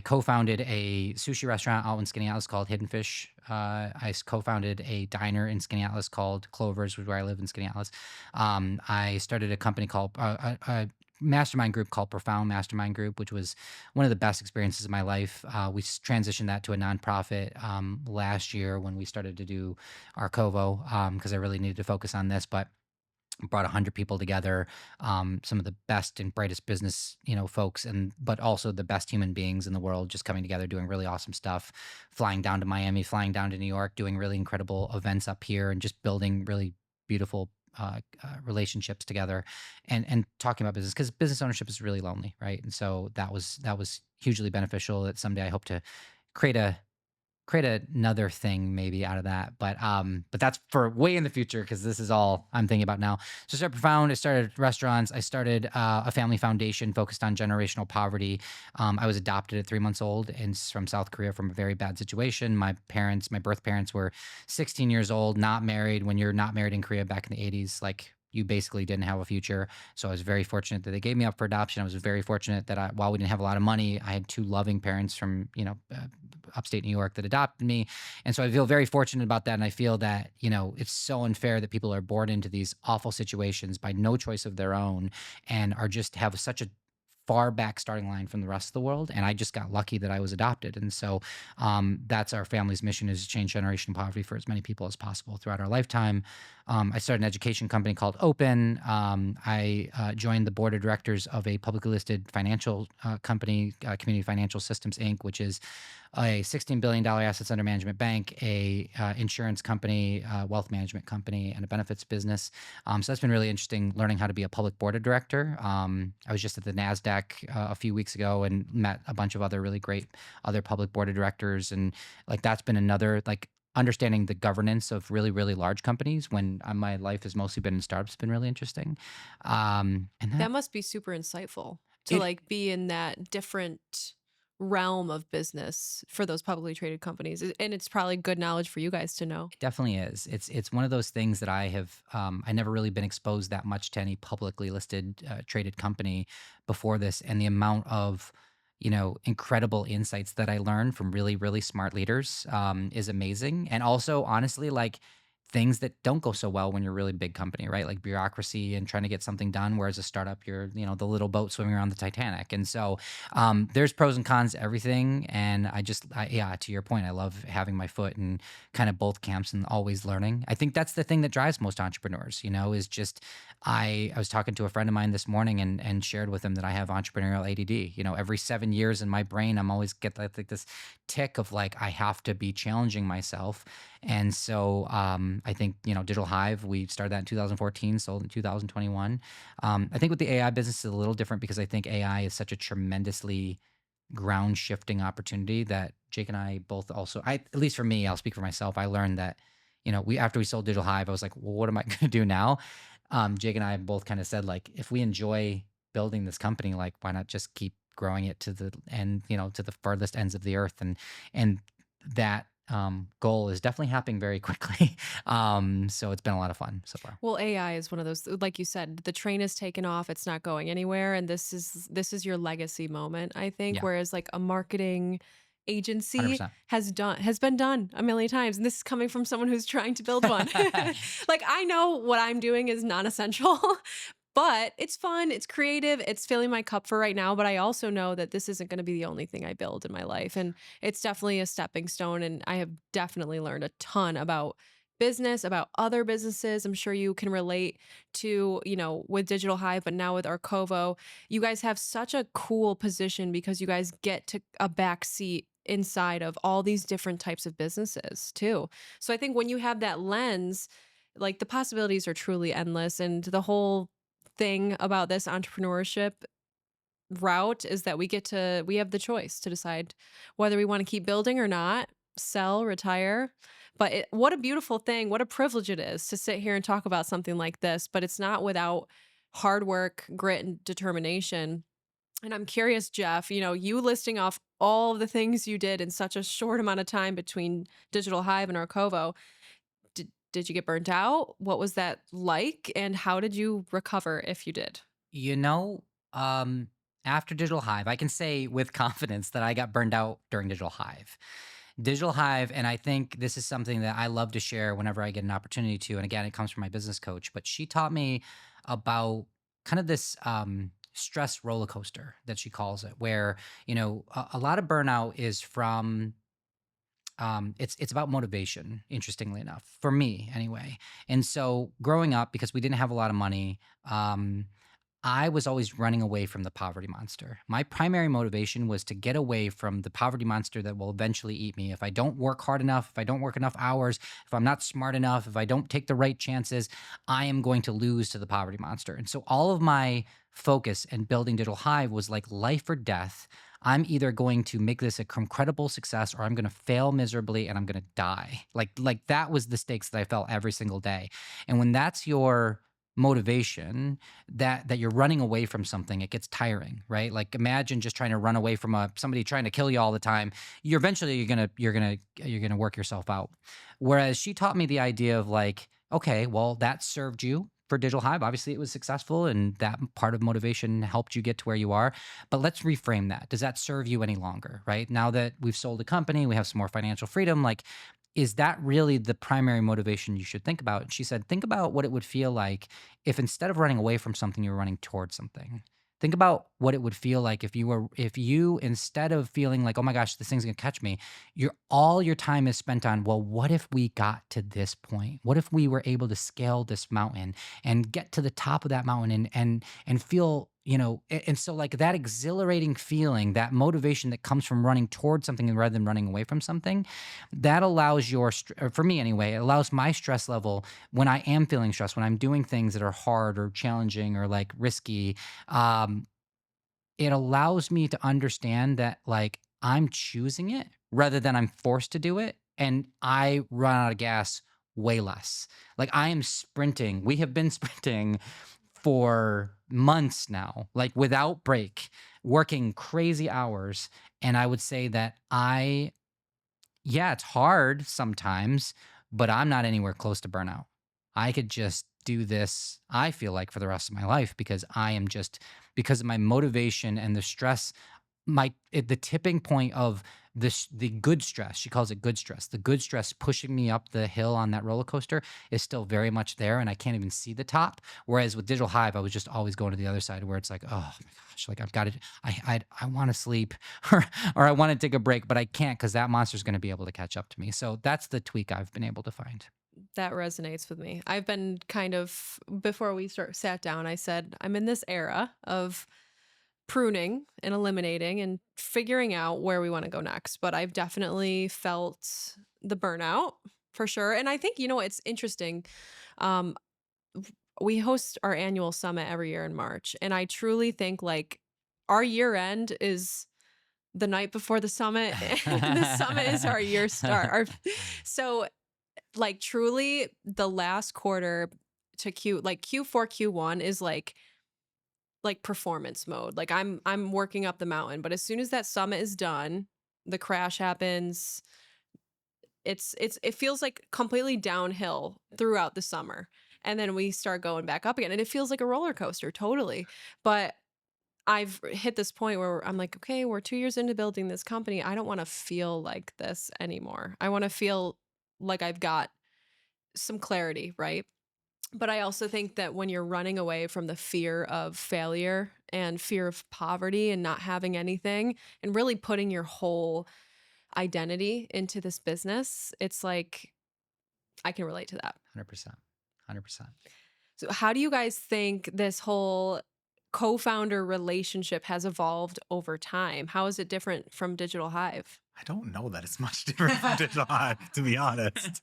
co-founded a sushi restaurant out in Skaneateles called Hidden Fish. Co-founded a diner in Skaneateles called Clover's, which is where I live in Skaneateles. I started a company called a mastermind group called Profound Mastermind Group, which was one of the best experiences of my life. We transitioned that to a nonprofit last year when we started to do Arcovo, because I really needed to focus on this, but brought 100 people together, some of the best and brightest business, folks, and but also the best human beings in the world, just coming together, doing really awesome stuff, flying down to Miami, flying down to New York, doing really incredible events up here, and just building really beautiful relationships together, and talking about business, because business ownership is really lonely, right? And so that was hugely beneficial. That someday I hope to create a create another thing maybe out of that. But that's for way in the future, because this is all I'm thinking about now. So I started Profound. I started restaurants. I started a family foundation focused on generational poverty. I was adopted at 3 months old and from South Korea, from a very bad situation. My birth parents were 16 years old, not married. When you're not married in Korea back in the 80s, like, you basically didn't have a future. So I was very fortunate that they gave me up for adoption. I was very fortunate that while we didn't have a lot of money, I had two loving parents from, upstate New York that adopted me. And so I feel very fortunate about that. And I feel that, it's so unfair that people are born into these awful situations by no choice of their own, and are just have such a far back starting line from the rest of the world. And I just got lucky that I was adopted. And so that's our family's mission, is to change generational poverty for as many people as possible throughout our lifetime. I started an education company called Open. I joined the board of directors of a publicly listed financial company, Community Financial Systems Inc., which is a $16 billion assets under management bank, a insurance company, wealth management company, and a benefits business. So that's been really interesting, learning how to be a public board of director. I was just at the NASDAQ a few weeks ago and met a bunch of other really great other public board of directors. And like, that's been another, like, understanding the governance of really, really large companies, when my life has mostly been in startups, has been really interesting. And that That must be super insightful to it like be in that different realm of business for those publicly traded companies. And it's probably good knowledge for you guys to know. It definitely is. It's one of those things that I never really been exposed that much to any publicly listed traded company before this, and the amount of, incredible insights that I learned from really, really smart leaders is amazing. And also, honestly, like, things that don't go so well when you're a really big company, right? Like bureaucracy and trying to get something done. Whereas a startup, you're, the little boat swimming around the Titanic. And so there's pros and cons to everything. And yeah, to your point, I love having my foot in kind of both camps and always learning. I think that's the thing that drives most entrepreneurs, is just, I was talking to a friend of mine this morning, and shared with him that I have entrepreneurial ADD. Every 7 years in my brain, I'm always get like this tick of, like, I have to be challenging myself. And so I think, Digital Hive, we started that in 2014, sold in 2021. I think with the AI business is a little different, because I think AI is such a tremendously ground shifting opportunity that Jake and I both also, at least for me, I'll speak for myself. I learned that, after we sold Digital Hive, I was like, well, what am I going to do now? Jake and I both kind of said, like, if we enjoy building this company, like, why not just keep growing it to the end, to the farthest ends of the earth? And that goal is definitely happening very quickly. So it's been a lot of fun so far. Well, AI is one of those, like you said, the train is taken off, it's not going anywhere. And this is your legacy moment, I think. Yeah. Whereas like a marketing agency 100%. has been done a million times, and this is coming from someone who's trying to build one. Like, I know what I'm doing is non-essential, but it's fun, it's creative, it's filling my cup for right now, but I also know that this isn't gonna be the only thing I build in my life, and it's definitely a stepping stone, and I have definitely learned a ton about business, about other businesses. I'm sure you can relate to, with Digital Hive, but now with Arcovo. You guys have such a cool position because you guys get to a back seat inside of all these different types of businesses too. So I think when you have that lens, like, the possibilities are truly endless, and the whole thing about this entrepreneurship route is that we have the choice to decide whether we want to keep building or not, sell, retire. But what a beautiful thing, what a privilege it is to sit here and talk about something like this, but it's not without hard work, grit, and determination. And I'm curious, Jeff, you listing off all of the things you did in such a short amount of time between Digital Hive and Arcovo. Did you get burnt out? What was that like? And how did you recover if you did? You know, um, after Digital Hive, I can say with confidence that I got burned out during Digital Hive. Digital Hive, and I think this is something that I love to share whenever I get an opportunity to. And again, it comes from my business coach, but she taught me about kind of this stress roller coaster that she calls it, where, a lot of burnout is from it's about motivation, interestingly enough, for me anyway. And so growing up, because we didn't have a lot of money, I was always running away from the poverty monster. My primary motivation was to get away from the poverty monster that will eventually eat me. If I don't work hard enough, if I don't work enough hours, if I'm not smart enough, if I don't take the right chances, I am going to lose to the poverty monster. And so all of my focus in building Digital Hive was like life or death. I'm either going to make this a incredible success or I'm going to fail miserably and I'm going to die. Like that was the stakes that I felt every single day. And when that's your motivation, that you're running away from something, it gets tiring, right? Like imagine just trying to run away from somebody trying to kill you all the time. You're gonna work yourself out. Whereas she taught me the idea of like, okay, well, that served you for Digital Hive. Obviously, it was successful, and that part of motivation helped you get to where you are. But let's reframe that. Does that serve you any longer, right? Now that we've sold a company, we have some more financial freedom. Like, is that really the primary motivation you should think about? And she said, think about what it would feel like if instead of running away from something, you were running towards something. Think about what it would feel like if you instead of feeling like, oh my gosh, this thing's gonna catch me, all your time is spent on, well, what if we got to this point? What if we were able to scale this mountain and get to the top of that mountain and feel, and so like that exhilarating feeling, that motivation that comes from running towards something rather than running away from something, that allows or for me anyway, it allows my stress level when I am feeling stressed, when I'm doing things that are hard or challenging or like risky, um, it allows me to understand that like I'm choosing it rather than I'm forced to do it. And I run out of gas way less. Like I am sprinting. We have been sprinting for months now, like without break, working crazy hours. And I would say that yeah, it's hard sometimes, but I'm not anywhere close to burnout. I could just do this, I feel like, for the rest of my life because because of my motivation and the stress, the tipping point of the good stress, she calls it good stress. The good stress pushing me up the hill on that roller coaster is still very much there and I can't even see the top. Whereas with Digital Hive, I was just always going to the other side where it's like, oh my gosh, like I've got to, I want to sleep or I want to take a break, but I can't because that monster's going to be able to catch up to me. So that's the tweak I've been able to find. That resonates with me. I've been kind of, before we sat down, I said, I'm in this era of pruning and eliminating and figuring out where we want to go next. But I've definitely felt the burnout for sure. And I think, it's interesting. Um, we host our annual summit every year in March. And I truly think like our year end is the night before the summit. And the summit is our year start. So like truly the last quarter to Q4, Q1 is like performance mode. Like I'm working up the mountain, but as soon as that summit is done, the crash happens. It feels like completely downhill throughout the summer. And then we start going back up again and it feels like a roller coaster totally. But I've hit this point where I'm like, okay, we're 2 years into building this company. I don't want to feel like this anymore. I want to feel like I've got some clarity, right? But I also think that when you're running away from the fear of failure and fear of poverty and not having anything and really putting your whole identity into this business, it's like I can relate to that. 100%. 100%. So, how do you guys think this whole co founder relationship has evolved over time? How is it different from Digital Hive? I don't know that it's much different from Digital Hyve, to be honest.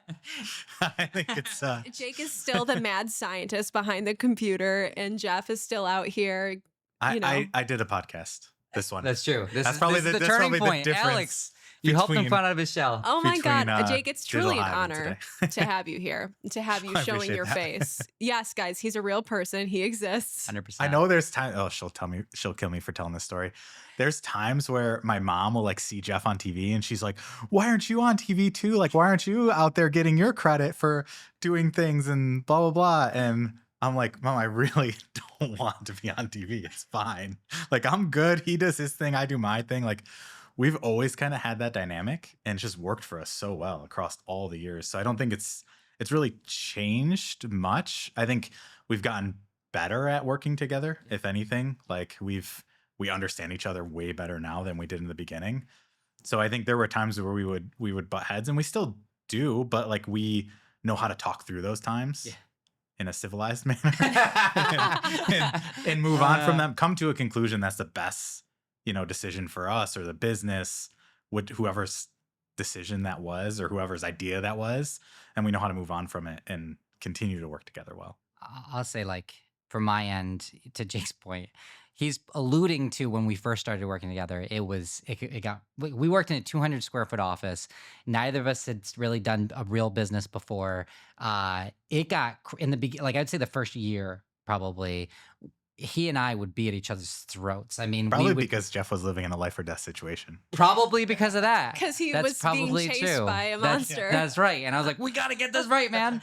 I think it's Jake is still the mad scientist behind the computer, and Jeff is still out here, I, you know. I I did a podcast. This one. That's true. This is the That's turning probably point. the Alex, you helped him between come out of his shell. Oh my between God, Jake, it's Digital truly an Hyve and honor today. to have you here, to have you I showing appreciate your that. face. Yes, guys, he's a real person. He exists. 100%. I know there's time. Oh, she'll kill me for telling this story. There's times where my mom will like see Jeff on TV and she's like, "Why aren't you on TV too? Like, why aren't you out there getting your credit for doing things and blah blah blah?" And I'm like, "Mom, I really don't want to be on TV. It's fine. Like, I'm good. He does his thing. I do my thing. Like, we've always kind of had that dynamic and it's just worked for us so well across all the years. So I don't think it's really changed much. I think we've gotten better at working together, if anything. Like we understand each other way better now than we did in the beginning. So I think there were times where we would butt heads and we still do, but like we know how to talk through those times Yeah. in a civilized manner and move on from them, come to a conclusion that's the best, decision for us or the business, whoever's decision that was or whoever's idea that was, and we know how to move on from it and continue to work together well. I'll say, like, from my end, to Jake's point, he's alluding to when we first started working together. We worked in a 200 square foot office. Neither of us had really done a real business before. It got in the beginning, like I'd say the first year probably. He and I would be at each other's throats. I mean, Probably we would because Jeff was living in a life or death situation. probably because of that. 'Cause he That's was being probably chased true. by a That's, monster. that's right. And I was like, we got to get this right, man.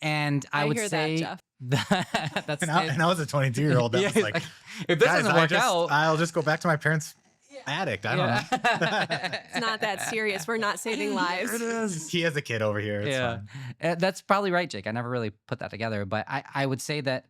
And I would hear that, say Jeff. that's And I was a 22-year-old that yeah, was he's like, if this guys, doesn't work out, I'll just go back to my parents' attic. I don't know. It's not that serious. We're not saving lives. It is. He has a kid over here. It's Yeah, fine. That's probably right, Jake. I never really put that together, but I would say that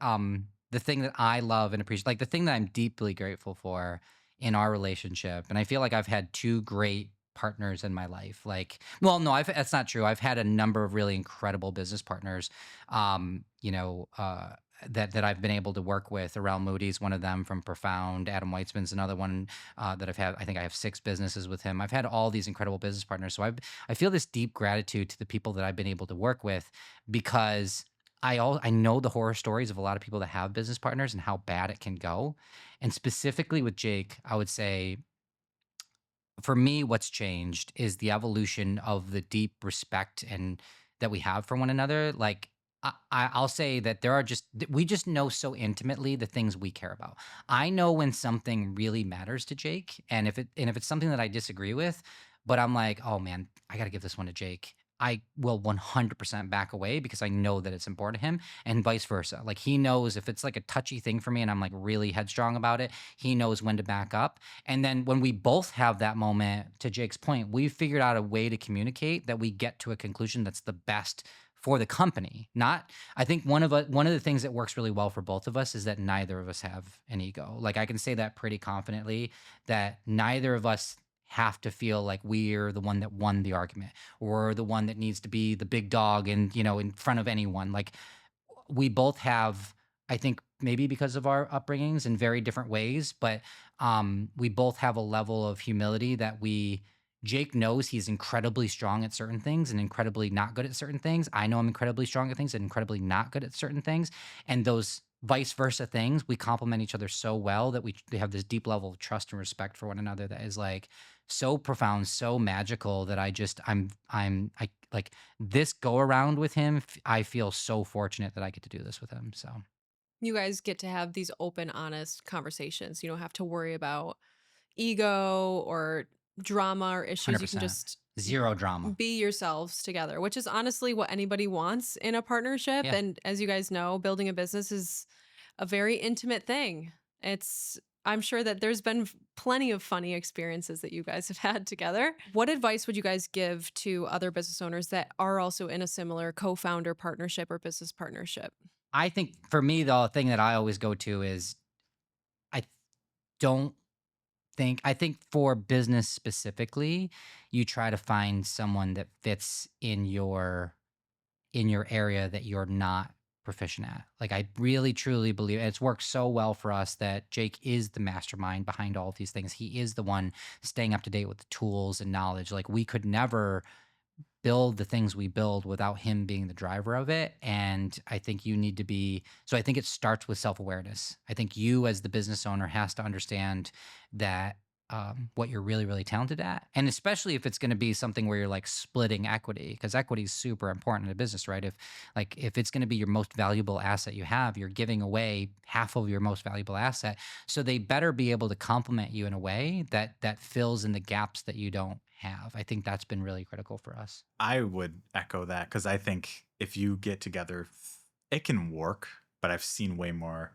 the thing that I love and appreciate, like the thing that I'm deeply grateful for in our relationship, and I feel like I've had two great partners in my life. Like, well, no, that's not true. I've had a number of really incredible business partners. Um, you know, uh, that I've been able to work with. Around Moody's, one of them from Profound. Adam Weitzman's another one that I've had. I think I have 6 businesses with him. I've had all these incredible business partners. So I feel this deep gratitude to the people that I've been able to work with because I know the horror stories of a lot of people that have business partners and how bad it can go. And specifically with Jake, I would say for me, what's changed is the evolution of the deep respect and that we have for one another. Like I'll say that we just know so intimately the things we care about. I know when something really matters to Jake, and if it's something that I disagree with, but I'm like, oh man, I got to give this one to Jake. I will 100% back away because I know that it's important to him, and vice versa. Like he knows if it's like a touchy thing for me and I'm like really headstrong about it, he knows when to back up. And then when we both have that moment, to Jake's point, we've figured out a way to communicate that we get to a conclusion that's the best for the company. Not, I think one of the things that works really well for both of us is that neither of us have an ego. Like I can say that pretty confidently that neither of us have to feel like we're the one that won the argument or the one that needs to be the big dog and in front of anyone. Like we both have, I think maybe because of our upbringings in very different ways, but we both have a level of humility that Jake knows he's incredibly strong at certain things and incredibly not good at certain things. I know I'm incredibly strong at things and incredibly not good at certain things. And those vice versa things, we complement each other so well that we have this deep level of trust and respect for one another that is like so profound, so magical that I like this go around with him. I feel so fortunate that I get to do this with him. So You guys get to have these open, honest conversations. You don't have to worry about ego or drama or issues. You can 100%. just Zero drama. be yourselves together, which is honestly what anybody wants in a partnership. Yeah. And as you guys know, building a business is a very intimate thing. I'm sure that there's been plenty of funny experiences that you guys have had together. What advice would you guys give to other business owners that are also in a similar co-founder partnership or business partnership? I think for me, the thing that I always go to is I don't I think for business specifically, you try to find someone that fits in your area that you're not proficient at. Like I really truly believe it's worked so well for us that Jake is the mastermind behind all of these things. He is the one staying up to date with the tools and knowledge. Like we could never build the things we build without him being the driver of it. And I think you need to be, so I think it starts with self awareness. I think you, as the business owner, has to understand that what you're really, really talented at. And especially if it's going to be something where you're like splitting equity, because equity is super important in a business, right? If it's going to be your most valuable asset you have, you're giving away half of your most valuable asset. So they better be able to complement you in a way that fills in the gaps that you don't have. I think that's been really critical for us. I would echo that because I think if you get together, it can work, but I've seen way more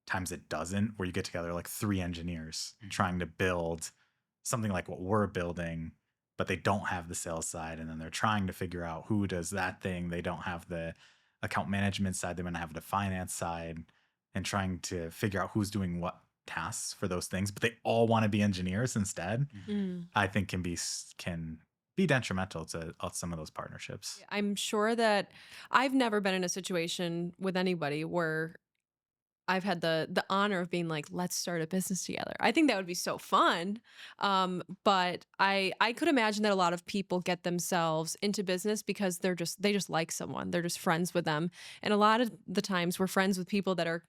times it doesn't, where you get together like three engineers trying to build something like what we're building, but they don't have the sales side. And then they're trying to figure out who does that thing. They don't have the account management side, they want to have the finance side, and trying to figure out who's doing what tasks for those things, but they all want to be engineers instead. Mhm. Mm. I think can be detrimental to some of those partnerships. I'm sure that I've never been in a situation with anybody where I've had the honor of being like, let's start a business together. I think that would be so fun. But I could imagine that a lot of people get themselves into business because they just like someone. They're just friends with them. And a lot of the times we're friends with people that are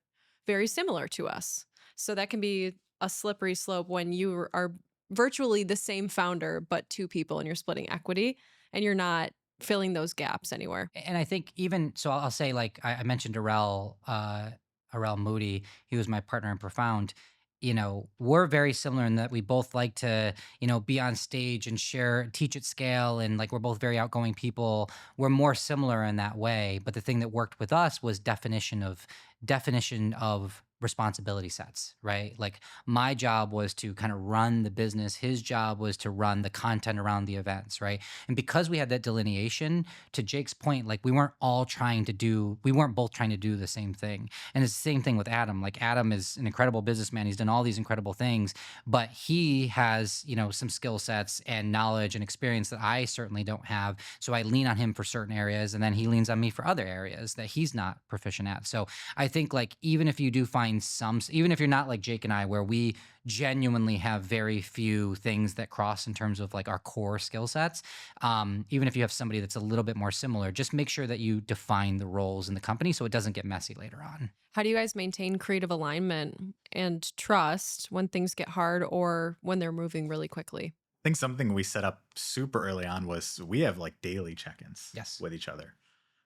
very similar to us. So that can be a slippery slope when you are virtually the same founder, but two people and you're splitting equity and you're not filling those gaps anywhere. And I think even so, I'll say like I mentioned Arel Moody. He was my partner in Profound. You know, we're very similar in that we both like to, be on stage and share, teach at scale, and like we're both very outgoing people. We're more similar in that way. But the thing that worked with us was definition of responsibility sets, right? Like my job was to kind of run the business. His job was to run the content around the events, right? And because we had that delineation, to Jake's point, like we weren't both trying to do the same thing. And it's the same thing with Adam. Like Adam is an incredible businessman. He's done all these incredible things, but he has, some skill sets and knowledge and experience that I certainly don't have. So I lean on him for certain areas, and then he leans on me for other areas that he's not proficient at. So I think like even if you do find even if you're not like Jake and I, where we genuinely have very few things that cross in terms of like our core skill sets. Even if you have somebody that's a little bit more similar, just make sure that you define the roles in the company so it doesn't get messy later on. How do you guys maintain creative alignment and trust when things get hard or when they're moving really quickly? I think something we set up super early on was we have like daily check-ins Yes. with each other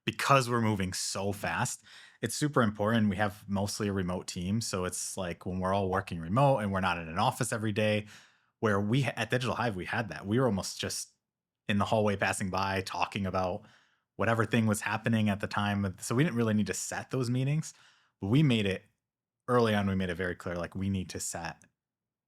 because we're moving so fast. It's super important. We have mostly a remote team, so it's like when we're all working remote and we're not in an office every day. Where at Digital Hive we had that. We were almost just in the hallway passing by talking about whatever thing was happening at the time. So we didn't really need to set those meetings, but we made it early on. We made it very clear like we need to set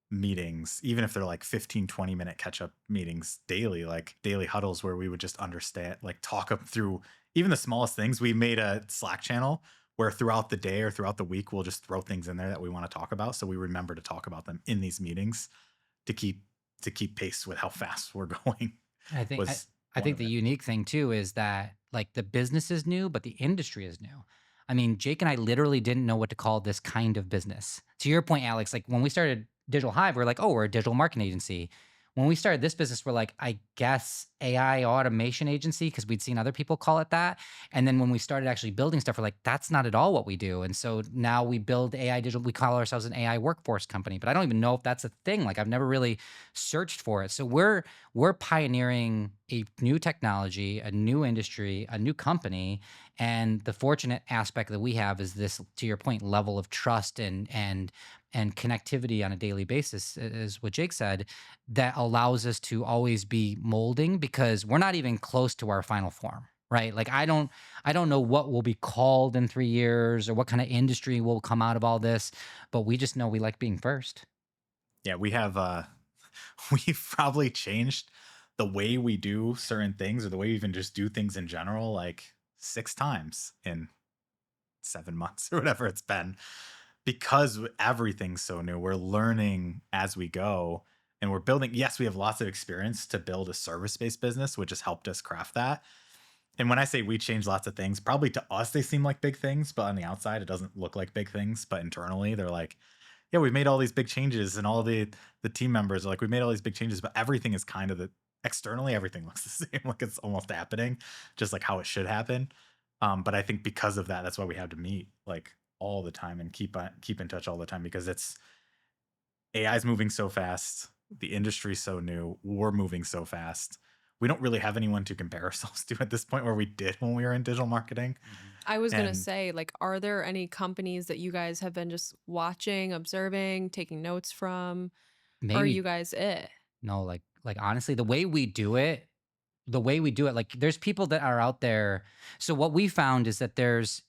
meetings, even if they're like 15, 20-minute catch up meetings daily, like daily huddles where we would just understand, like talk up through even the smallest things. We made a Slack channel where throughout the day or throughout the week, we'll just throw things in there that we want to talk about. So we remember to talk about them in these meetings to keep pace with how fast we're going I think I, was I one think of the it. unique thing too is that like the business is new, but the industry is new. I mean, Jake and I literally didn't know what to call this kind of business. To your point, Alex, like when we started Digital Hive, we're like, oh, we're a digital marketing agency. When we started this business, we're like, I guess AI automation agency, because we'd seen other people call it that. And then when we started actually building stuff, we're like, that's not at all what we do. And so now we build AI digital, we call ourselves an AI workforce company, but I don't even know if that's a thing. Like I've never really searched for it. So we're pioneering a new technology, a new industry, a new company. And the fortunate aspect that we have is this, to your point, level of trust and connectivity on a daily basis, is what Jake said, that allows us to always be molding because we're not even close to our final form. right? Like I don't know what will be called in 3 years or what kind of industry will come out of all this, but we just know we like being first. Yeah, we have we've probably changed the way we do certain things or the way we even just do things in general like 6 times in 7 months or whatever it's been because everything's so new. We're learning as we go and we're building. Yes, we have lots of experience to build a service based business, which has helped us craft that. And when I say we change lots of things, probably to us they seem like big things, but on the outside it doesn't look like big things. But internally they're like, yeah, we've made all these big changes, and all the team members are like, we made all these big changes, but everything is kind of the externally everything looks the same, like it's almost happening, just like how it should happen. But I think because of that, that's why we have to meet like all the time and keep in touch all the time because it's AI is moving so fast, the industry's so new, we're moving so fast. We don't really have anyone to compare ourselves to at this point where we did when we were in digital marketing. Mhm. I was gonna And say, like, are there any companies that you guys have been just watching, observing, taking notes from, or are you Maybe guys it? no, like honestly, the way we do it, like there's people that are out there. So what we found is that there's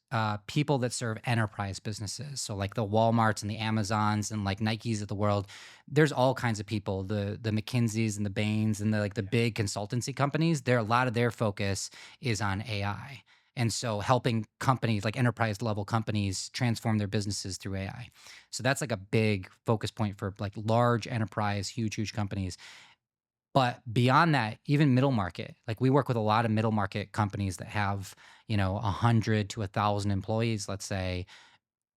people that serve enterprise businesses. So like the Walmarts and the Amazons and like Nikes of the world. There's all kinds of people, the McKinseys and the Bains and the like the big consultancy companies. There, a lot of their focus is on AI. And so helping companies like enterprise level companies transform their businesses through AI. So that's like a big focus point for like large enterprise, huge companies. But beyond that, even middle market, like we work with a lot of middle market companies that have, 100 to 1,000 employees, let's say,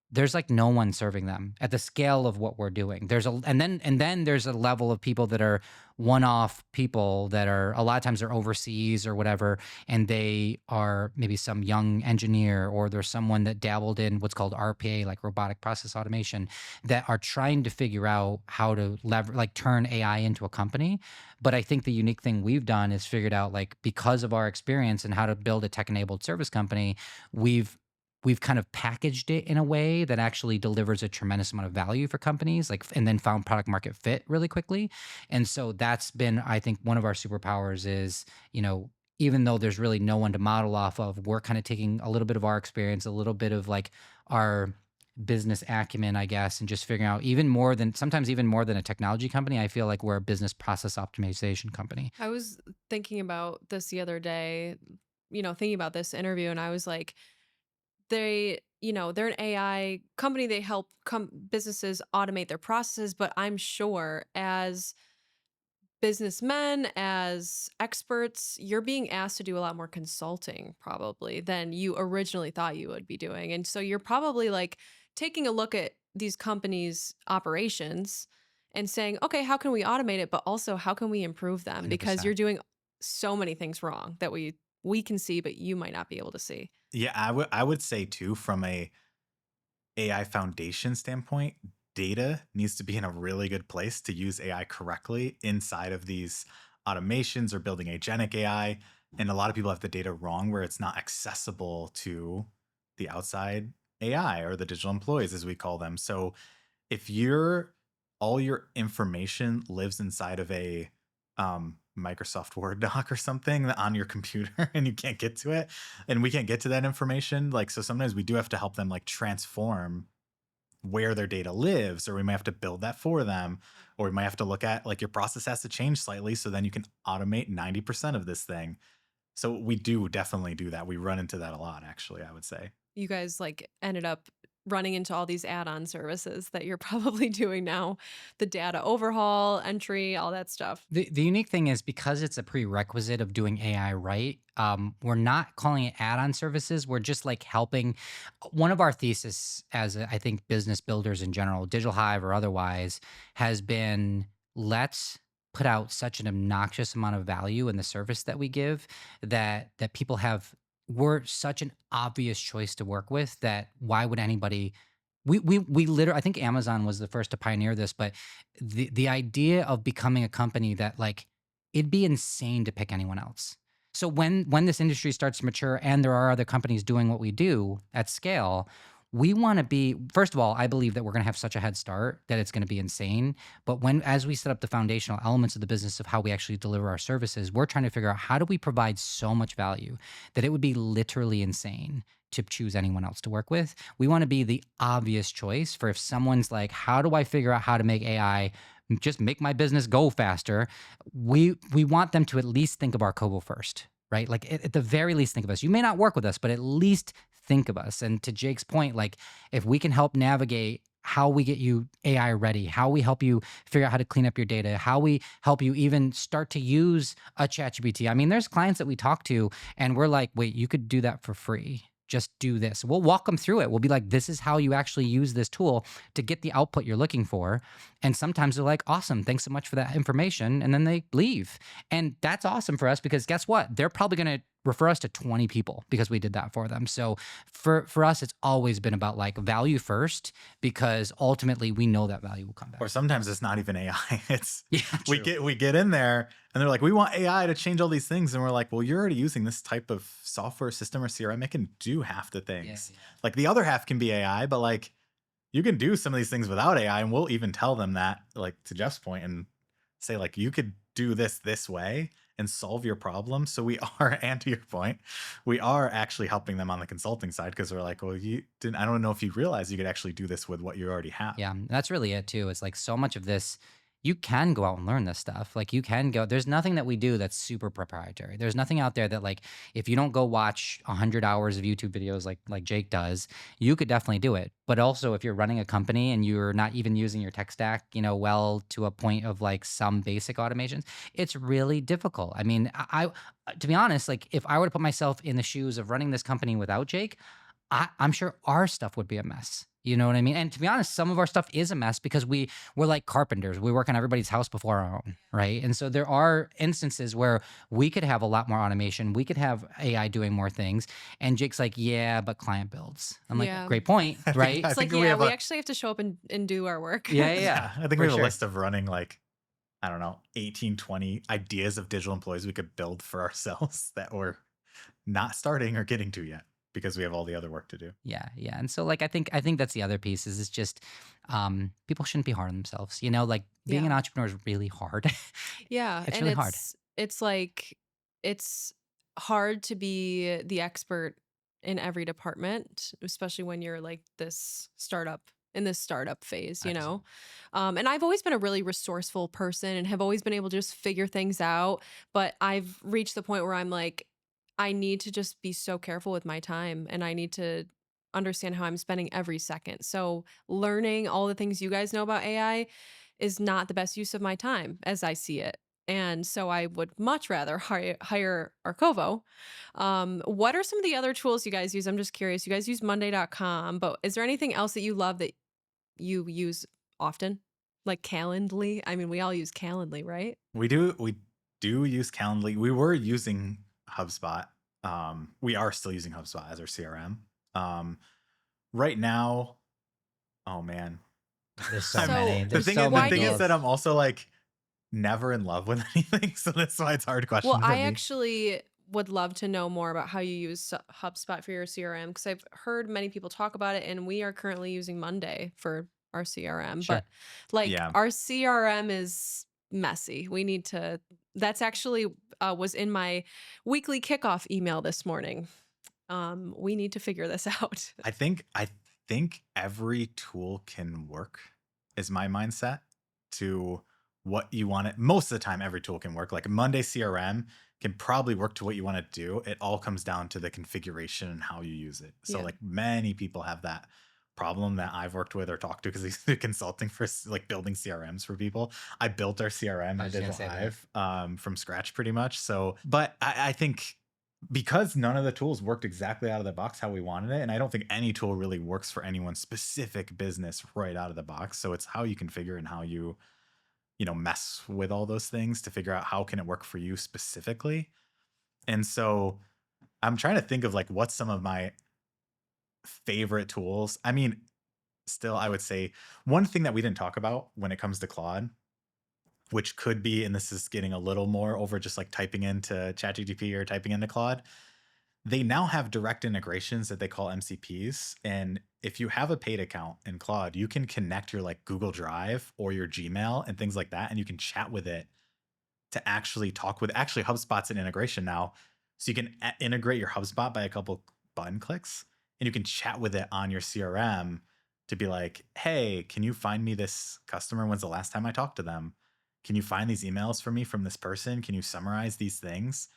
there's like no one serving them at the scale of what we're doing. And then there's a level of people that are one-off people that are a lot of times they're overseas or whatever, and they are maybe some young engineer or there's someone that dabbled in what's called RPA, like robotic process automation, that are trying to figure out how to like turn AI into a company. But I think the unique thing we've done is figured out like because of our experience and how to build a tech-enabled service company, we've we've kind of packaged it in a way that actually delivers a tremendous amount of value for companies like and then found product market fit really quickly. And so that's been, I think, one of our superpowers is, even though there's really no one to model off of, we're kind of taking a little bit of our experience, a little bit of like our business acumen, I guess, and just figuring out even more than sometimes even more than a technology company. I feel like we're a business process optimization company. I was thinking about this the other day, thinking about this interview, and I was like, they're an AI company. They help businesses automate their processes, but I'm sure as businessmen, as experts, you're being asked to do a lot more consulting probably than you originally thought you would be doing. And so you're probably like taking a look at these companies' operations and saying, okay, how can we automate it? But also, how can we improve them? Because 100%. you're doing so many things wrong that we can see, but you might not be able to see. yeah, I would say too from a AI foundation standpoint, data needs to be in a really good place to use AI correctly inside of these automations or building agentic AI. And a lot of people have the data wrong where it's not accessible to the outside AI or the digital employees, as we call them. So if you're all your information lives inside of a Microsoft Word doc or something on your computer and you can't get to it, and we can't get to that information, like so sometimes we do have to help them like transform where their data lives, or we might have to build that for them, or we might have to look at like your process has to change slightly so then you can automate 90% of this thing. So we do definitely do that. We run into that a lot, actually, I would say. You guys like ended up running into all these add-on services that you're probably doing now, the data overhaul, entry, all that stuff. The unique thing is because it's a prerequisite of doing AI right, we're not calling it add-on services. We're just like helping. One of our thesis as I think business builders in general, Digital Hive or otherwise, has been let's put out such an obnoxious amount of value in the service that we give that people have. We're such an obvious choice to work with that why would anybody we literally I think Amazon was the first to pioneer this, but the idea of becoming a company that like it'd be insane to pick anyone else. So when this industry starts to mature and there are other companies doing what we do at scale, we want to be, first of all, I believe that we're going to have such a head start that it's going to be insane. But as we set up the foundational elements of the business of how we actually deliver our services, we're trying to figure out how do we provide so much value that it would be literally insane to choose anyone else to work with. We want to be the obvious choice for if someone's like, how do I figure out how to make AI just make my business go faster? We want them to at least think of Arcovo first, right? Like at the very least, think of us. You may not work with us, but at least think of us. And to Jake's point, like if we can help navigate how we get you AI ready, how we help you figure out how to clean up your data, how we help you even start to use a ChatGPT. I mean, there's clients that we talk to and we're like, wait, you could do that for free. Just do this. We'll walk them through it. We'll be like, this is how you actually use this tool to get the output you're looking for. And sometimes they're like, awesome, thanks so much for that information. And then they leave. And that's awesome for us because guess what? They're probably going to refer us to 20 people because we did that for them. So for us, it's always been about like value first, because ultimately we know that value will come back. Or sometimes it's not even AI. It's Yeah, we get in there and they're like, we want AI to change all these things. And we're like, well, you're already using this type of software system or CRM. It can do half the things. Yeah. Like the other half can be AI, but like you can do some of these things without AI. And we'll even tell them that, like to Jeff's point, and say like, you could do this way and solve your problem. So we are, and to your point, we are actually helping them on the consulting side because we're like, well, I don't know if you realize you could actually do this with what you already have. Yeah, that's really it too. It's like so much of this, you can go out and learn this stuff. Like you can go, there's nothing that we do that's super proprietary. There's nothing out there that like, if you don't go watch 100 hours of YouTube videos like Jake does, you could definitely do it. But also if you're running a company and you're not even using your tech stack, well to a point of like some basic automations, it's really difficult. I mean, to be honest, like if I were to put myself in the shoes of running this company without Jake, I'm sure our stuff would be a mess. You know what I mean? And to be honest, some of our stuff is a mess because we're like carpenters. We work on everybody's house before our own, right? And so there are instances where we could have a lot more automation. We could have AI doing more things. And Jake's like, yeah, but client builds. I'm like, Yeah. great point, right? I It's like, think yeah, we actually have to show up and do our work. Yeah, Yeah, I think for we have sure. a list of running like, I don't know, 18, 20 ideas of digital employees we could build for ourselves that we're not starting or getting to yet because we have all the other work to do. Yeah, yeah. And so like I think that's the other piece is it's just people shouldn't be hard on themselves. Like being an Yeah. entrepreneur is really hard. Yeah, It's and really hard. it's like it's hard to be the expert in every department, especially when you're like this startup phase, you know. And I've always been a really resourceful person and have always been able to just figure things out, but I've reached the point where I'm like I need to just be so careful with my time and I need to understand how I'm spending every second. So, learning all the things you guys know about AI is not the best use of my time as I see it. And so I would much rather hire Arcovo. What are some of the other tools you guys use? I'm just curious. You guys use Monday.com, but is there anything else that you love that you use often? Like Calendly? I mean, we all use Calendly, right? We do use Calendly. We were using HubSpot. We are still using HubSpot as our CRM. Right now, oh man. There's so I'm- many. So, the There's thing so is, the many thing is tools. that I'm also like never in love with anything, so that's why it's a hard question Well, for I me. actually would love to know more about how you use HubSpot for your CRM because I've heard many people talk about it, and we are currently using Monday for our CRM. Sure. But like Yeah, our CRM is messy. We need to. That's actually was in my weekly kickoff email this morning. We need to figure this out. I think every tool can work. Is my mindset to what you want it. Most of the time, every tool can work. Like Monday CRM can probably work to what you want to do. It all comes down to the configuration and how you use it. So Yeah. like many people have that problem that I've worked with or talked to because he's consulting for like building CRMs for people. I built our CRM I at was gonna Digital say that. Hive from scratch pretty much. So, but I think because none of the tools worked exactly out of the box how we wanted it, and I don't think any tool really works for anyone's specific business right out of the box. So it's how you configure and how you mess with all those things to figure out how can it work for you specifically. And so I'm trying to think of like what's some of my favorite tools. I mean, still I would say one thing that we didn't talk about when it comes to Claude, which could be, and this is getting a little more over just like typing into ChatGPT or typing into Claude, they now have direct integrations that they call MCPs. And if you have a paid account in Claude, you can connect your like Google Drive or your Gmail and things like that. And you can chat with it to actually talk with actually HubSpot's an integration now. So you can integrate your HubSpot by a couple button clicks and you can chat with it on your CRM to be like, hey, can you find me this customer? When's the last time I talked to them? Can you find these emails for me from this person? Can you summarize these things?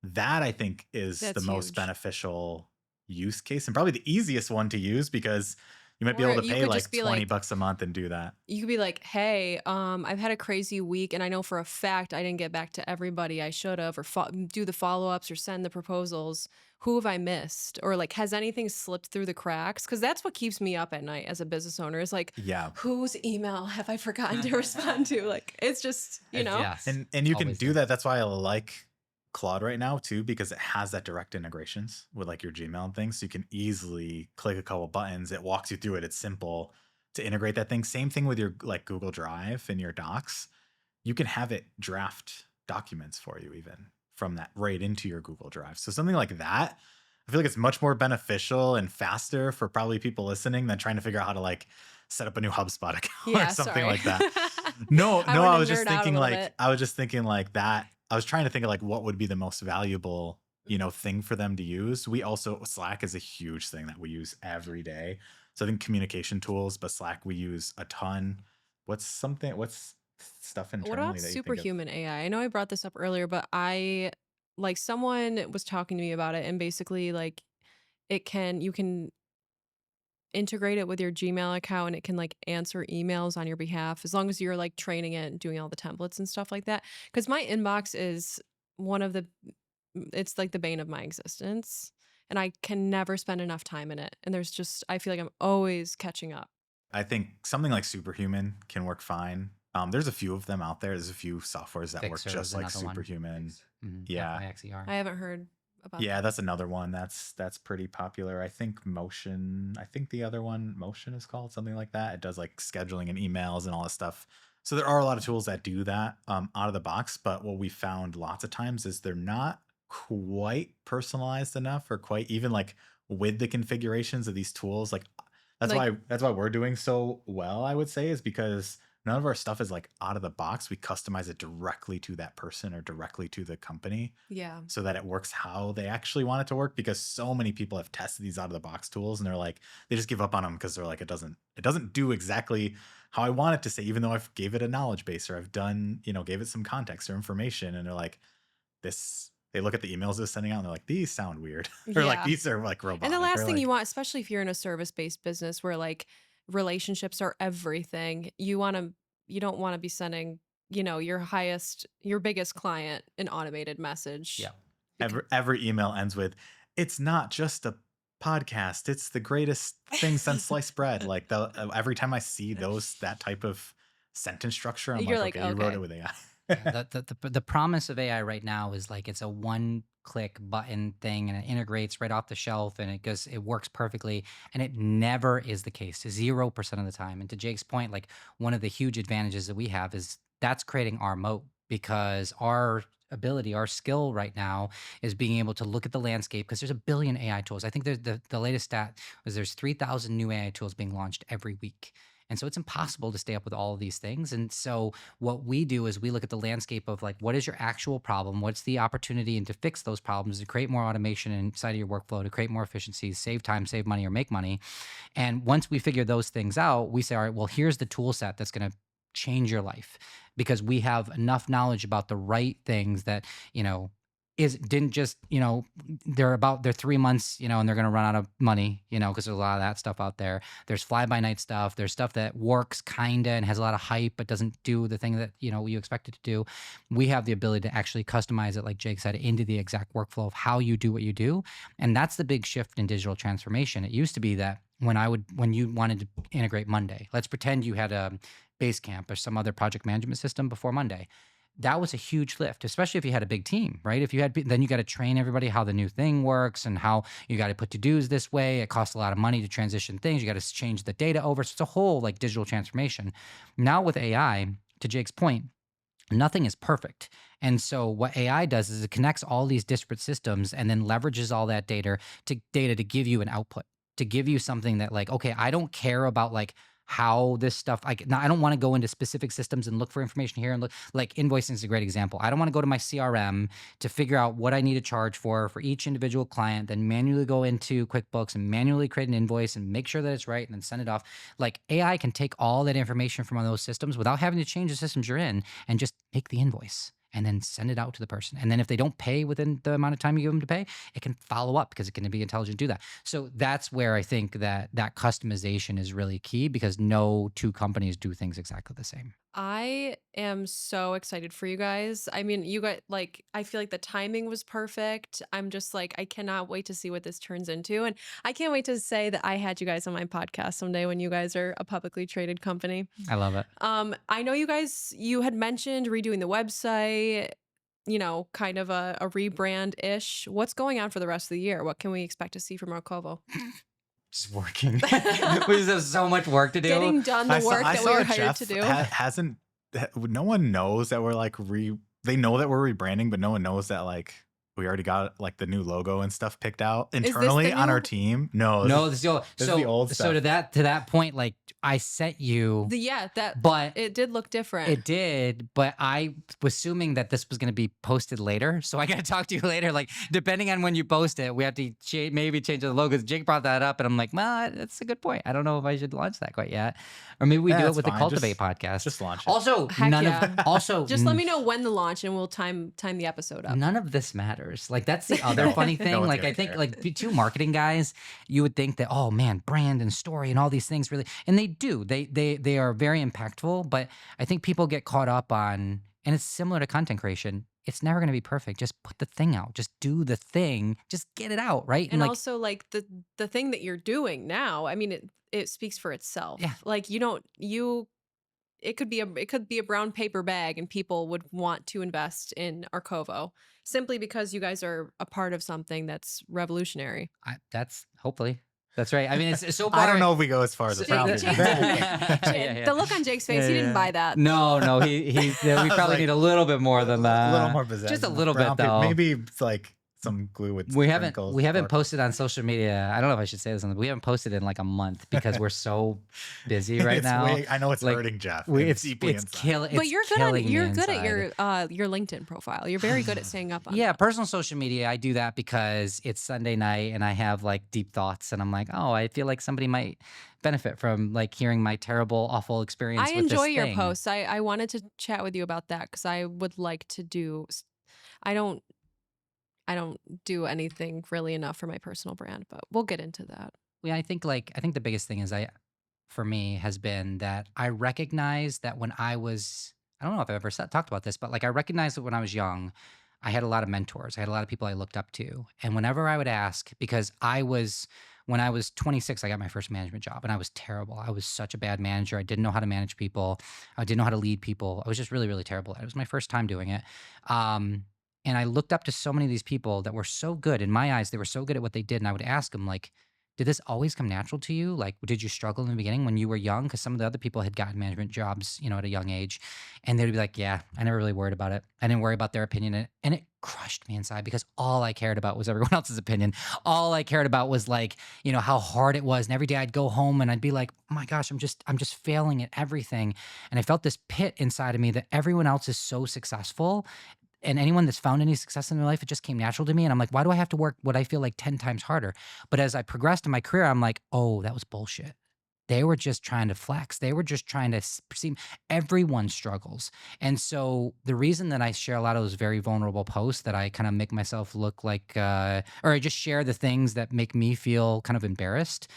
That I think is the That's most huge. beneficial use case and probably the easiest one to use because you might be Or able to you pay could just like be 20 like, bucks a month and do that. you could be like, "Hey, I've had a crazy week, and I know for a fact I didn't get back to everybody I should have, or do the follow ups or send the proposals. Who have I missed? Or like, has anything slipped through the cracks? Because that's what keeps me up at night as a business owner. Is like, Yeah. whose email have I forgotten to respond to? Like, it's just, you know, Yes, And it's you can always do there. that. That's why I like Claude right now too, because it has that direct integrations with like your Gmail and things. So you can easily click a couple buttons. It walks you through it. It's simple to integrate that thing. Same thing with your like Google Drive and your docs. You can have it draft documents for you even from that right into your Google Drive. So something like that, I feel like it's much more beneficial and faster for probably people listening than trying to figure out how to like set up a new HubSpot account or yeah. something Sorry, like that. No, I no, wanted to nerd out a little bit. I was just thinking like that. I was trying to think of like what would be the most valuable, thing for them to use. We also Slack is a huge thing that we use every day. So I think communication tools, but Slack we use a ton. What's stuff What internally about that you think of? superhuman AI? I know I brought this up earlier, but I like someone was talking to me about it, and basically like you can integrate it with your Gmail account, and it can like answer emails on your behalf as long as you're like training it and doing all the templates and stuff like that. Cuz my inbox is one of the it's like the bane of my existence, and I can never spend enough time in it. And there's just I feel like I'm always catching up. I think something like Superhuman can work fine. There's a few of them out there. There's a few softwares that work Fixer is just like another one. Superhuman. Yeah. Fixer. I haven't heard about Yeah, that. that's another one that's pretty popular. I think the other one, Motion is called something like that. It does like scheduling and emails and all this stuff. So there are a lot of tools that do that out of the box, but what we found lots of times is they're not quite personalized enough or quite even like with the configurations of these tools. Like Like that's why we're doing so well, I would say, is because none of our stuff is like out of the box. We customize it directly to that person or directly to the company yeah. so that it works how they actually want it to work because so many people have tested these out of the box tools and they're like they just give up on them because they're like it doesn't do exactly how I want it to say even though I've gave it a knowledge base or I've done gave it some context or information and they're like this they look at the emails they're sending out and they're like these sound weird or like Yeah. these are like And the robotic last or thing you like want, especially if you're in a service-based business where like relationships are everything, you don't want to be sending, your biggest client an automated message. Yep. Because every email ends with it's not just a podcast, it's the greatest thing since sliced bread. Like every time I see that type of sentence structure, I'm you're like, like, okay, you wrote it okay. with AI. Yeah, the promise of AI right now is like it's a one click button thing and it integrates right off the shelf and it works perfectly, and it never is the case 0% of the time. And to Jake's point, like one of the huge advantages that we have is that's creating our moat because our skill right now is being able to look at the landscape because there's a billion AI tools. I think there's the latest stat was there's 3,000 new AI tools being launched every week. And so it's impossible to stay up with all of these things. And so what we do is we look at the landscape of like, what is your actual problem? What's the opportunity and to fix those problems, to create more automation inside of your workflow, to create more efficiencies, save time, save money, or make money. And once we figure those things out, we say, all right, well, here's the tool set that's going to change your life because we have enough knowledge about the right things that, you know, is didn't just, they're 3 months, and they're going to run out of money, because there's a lot of that stuff out there. There's fly by night stuff. There's stuff that works kinda and has a lot of hype, but doesn't do the thing that, you expect it to do. We have the ability to actually customize it, like Jake said, into the exact workflow of how you do what you do. And that's the big shift in digital transformation. It used to be that when you wanted to integrate Monday, let's pretend you had a Basecamp or some other project management system before Monday. That was a huge lift, especially if you had a big team, right? If you had, then you got to train everybody how the new thing works and how you got to put to-dos this way. It costs a lot of money to transition things. You got to change the data over. So it's a whole like digital transformation. Now with AI, to Jake's point, Nothing is perfect. And so what AI does is it connects all these disparate systems and then leverages all that data to give you an output, to give you something that like, okay, I don't care about like how this stuff like now I don't want to go into specific systems and look for information here and look like invoicing is a great example. I don't want to go to my CRM to figure out what I need to charge for each individual client, then manually go into QuickBooks and manually create an invoice and make sure that it's right and then send it off. Like AI can take all that information from those systems without having to change the systems you're in and just make the invoice and then send it out to the person. And then if they don't pay within the amount of time you give them to pay, it can follow up because it can be intelligent to do that. So that's where I think that customization is really key because no two companies do things exactly the same. I am so excited for you guys. I mean, you got like, I feel like the timing was perfect. I'm just like, I cannot wait to see what this turns into. And I can't wait to say that I had you guys on my podcast someday when you guys are a publicly traded company. I love it. I know you guys, you had mentioned redoing the website, kind of a rebrand ish. What's going on for the rest of the year? What can we expect to see from Arcovo? Just working. We just have so much work to do. Getting done the work I that we saw were hired Jeff to do. hasn't. No one knows that we're like They know that we're rebranding, but no one knows that like we already got like the new logo and stuff picked out this internally the on our new- team. No, No, this is the old, this is the old so to stuff. that point, like I sent you, but It did look different. it did, but I was assuming that this was going to be posted later. So I got to talk to you later. Like, depending on when you post it, we have to maybe change the logos. Jake brought that up, and I'm like, well, that's a good point. I don't know if I should launch that quite yet. Or maybe we do it That's with the fine. Cultivate podcast. Just launch it. Also, Heck yeah. also, Just let me know when the launch and we'll time the episode up. none of this matters. Like, that's the other funny No thing. one's Like, gonna I think, care. like, the two marketing guys, you would think that, oh man, brand and story and all these things really, and they do. They are very impactful, but I think people get caught up on, and it's similar to content creation. It's never going to be perfect. Just put the thing out. Just do the thing. Just get it out, right? And like, also like the thing that you're doing now, I mean it speaks for itself. Yeah. Like it could be a brown paper bag and people would want to invest in Arcovo simply because you guys are a part of something that's revolutionary. that's hopefully that's right. I mean, it's so far. I don't know if we go as far as a Jake- brown Jake paper didn't- bag. Yeah. The look on Jake's face, he didn't buy that. No, he we I was probably like, need a little bit more than that. A little more possession. Just a little Brown bit paper. though. Maybe it's like some glue with We haven't sprinkles or- posted on social media. I don't know if I should say this on we haven't posted in like a month because we're so busy right It's now. I know it's Like, hurting Jeff. It's deeply it's inside. killing. But you're good at your inside. your LinkedIn profile. You're very good at staying up on Yeah, that. personal social media. I do that because it's Sunday night and I have like deep thoughts and I'm like, oh, I feel like somebody might benefit from like hearing my terrible, awful experience. I with this enjoy your thing. posts. I wanted to chat with you about that because I would like to do. I don't do anything really enough for my personal brand, but we'll get into that. Yeah, I think the biggest thing is for me has been that I recognize that when I was, I don't know if I've ever talked about this, but like I recognized that when I was young, I had a lot of mentors. I had a lot of people I looked up to. And whenever I would ask, because when I was 26, I got my first management job and I was terrible. I was such a bad manager. I didn't know how to manage people. I didn't know how to lead people. I was just really, really terrible. It was my first time doing it. And I looked up to so many of these people that were so good in my eyes. They were so good at what they did. And I would ask them like, did this always come natural to you? Like, did you struggle in the beginning when you were young? Because some of the other people had gotten management jobs, at a young age. And they'd be like, yeah, I never really worried about it. I didn't worry about their opinion. And it crushed me inside because all I cared about was everyone else's opinion. All I cared about was like, how hard it was. And every day I'd go home and I'd be like, oh my gosh, I'm just failing at everything. And I felt this pit inside of me that everyone else is so successful. And anyone that's found any success in their life, it just came natural to me. And I'm like, why do I have to work what I feel like 10 times harder? But as I progressed in my career, I'm like, oh, that was bullshit. They were just trying to flex. They were just trying to perceive. Everyone struggles. And so the reason that I share a lot of those very vulnerable posts that I kind of make myself look like, or I just share the things that make me feel kind of embarrassed.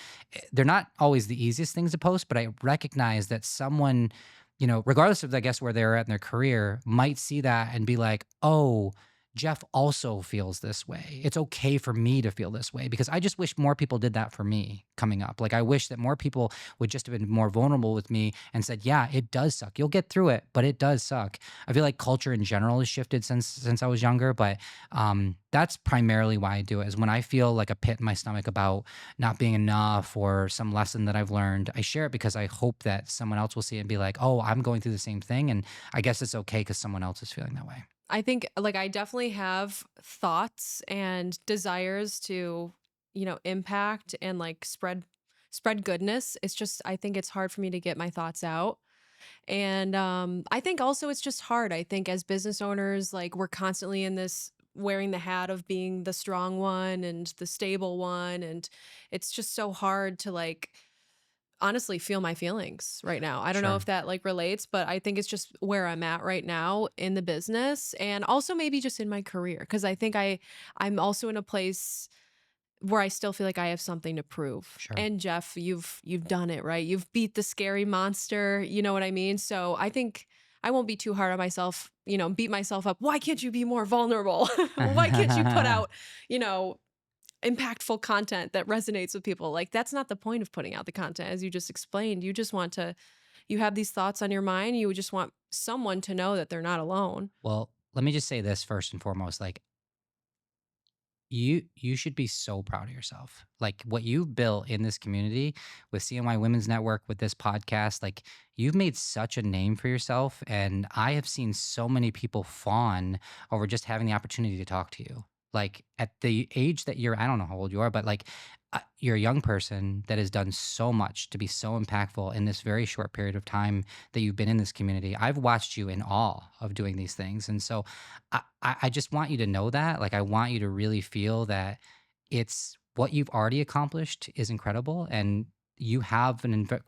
They're not always the easiest things to post, but I recognize that someone, regardless of, I guess, where they're at in their career, might see that and be like, oh, Jeff also feels this way. It's okay for me to feel this way because I just wish more people did that for me coming up. Like I wish that more people would just have been more vulnerable with me and said, "Yeah, it does suck. You'll get through it, but it does suck." I feel like culture in general has shifted since I was younger, but that's primarily why I do it. Is when I feel like a pit in my stomach about not being enough or some lesson that I've learned, I share it because I hope that someone else will see it and be like, "Oh, I'm going through the same thing, and I guess it's okay because someone else is feeling that way." I think like I definitely have thoughts and desires to, impact and like spread goodness. It's just I think it's hard for me to get my thoughts out. And I think also it's just hard. I think as business owners, like we're constantly in this wearing the hat of being the strong one and the stable one. And it's just so hard to like honestly feel my feelings right now. I don't know Sure. if that like relates, but I think it's just where I'm at right now in the business and also maybe just in my career because I think I'm also in a place where I still feel like I have something to prove. Sure. And Jeff, you've done it, right? You've beat the scary monster, you know what I mean? So I think I won't be too hard on myself, beat myself up. Why can't you be more vulnerable? Why can't you put out, you know, impactful content that resonates with people? Like that's not the point of putting out the content as you just explained. You just want to you have these thoughts on your mind, you just want someone to know that they're not alone. Well, let me just say this first and foremost. Like you should be so proud of yourself. Like what you've built in this community with CNY Women's Network, with this podcast, like you've made such a name for yourself. And I have seen so many people fawn over just having the opportunity to talk to you. Like at the age that you're, I don't know how old you are, but like you're a young person that has done so much to be so impactful in this very short period of time that you've been in this community. I've watched you in awe of doing these things. And so I just want you to know that. Like, I want you to really feel that it's what you've already accomplished is incredible. And you have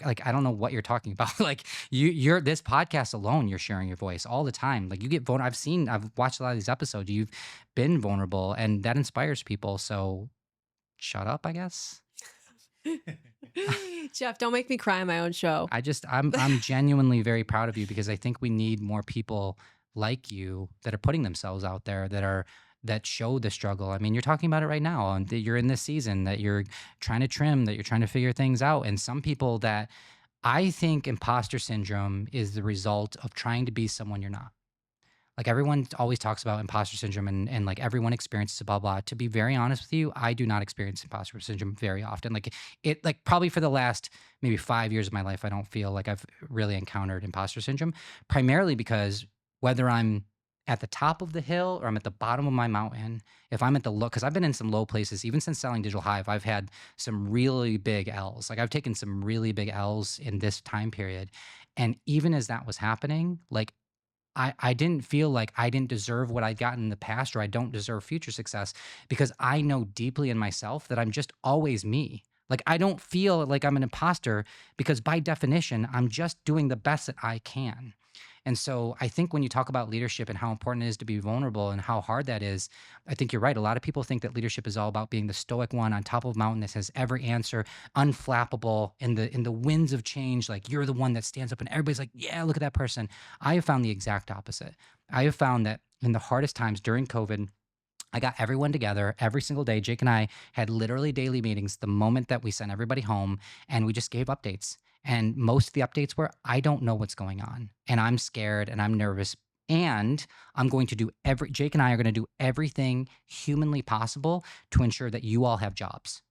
like, I don't know what you're talking about. Like, you're this podcast alone, you're sharing your voice all the time. Like, you get vulnerable. I've watched a lot of these episodes. You've been vulnerable, and that inspires people. So, shut up, I guess. Jeff, don't make me cry on my own show. I'm genuinely very proud of you because I think we need more people like you that are putting themselves out there that show the struggle. I mean, you're talking about it right now, and that you're in this season, that you're trying to trim, that you're trying to figure things out. And some people that I think imposter syndrome is the result of trying to be someone you're not. Like everyone always talks about imposter syndrome and like everyone experiences it, blah, blah. To be very honest with you, I do not experience imposter syndrome very often. Like like probably for the last maybe 5 years of my life, I don't feel like I've really encountered imposter syndrome, primarily because whether I'm at the top of the hill or I'm at the bottom of my mountain, if I'm at the low, because I've been in some low places, even since selling Digital Hive, I've had some really big L's. Like I've taken some really big L's in this time period. And even as that was happening, like I didn't feel like I didn't deserve what I'd gotten in the past or I don't deserve future success because I know deeply in myself that I'm just always me. Like I don't feel like I'm an imposter because by definition, I'm just doing the best that I can. And so I think when you talk about leadership and how important it is to be vulnerable and how hard that is, I think you're right. A lot of people think that leadership is all about being the stoic one on top of a mountain that has every answer, unflappable in the winds of change. Like you're the one that stands up and everybody's like, yeah, look at that person. I have found the exact opposite. I have found that in the hardest times during COVID, I got everyone together every single day. Jake and I had literally daily meetings the moment that we sent everybody home, and we just gave updates. And most of the updates were, I don't know what's going on, and I'm scared and I'm nervous. And I'm going to do Jake and I are going to do everything humanly possible to ensure that you all have jobs.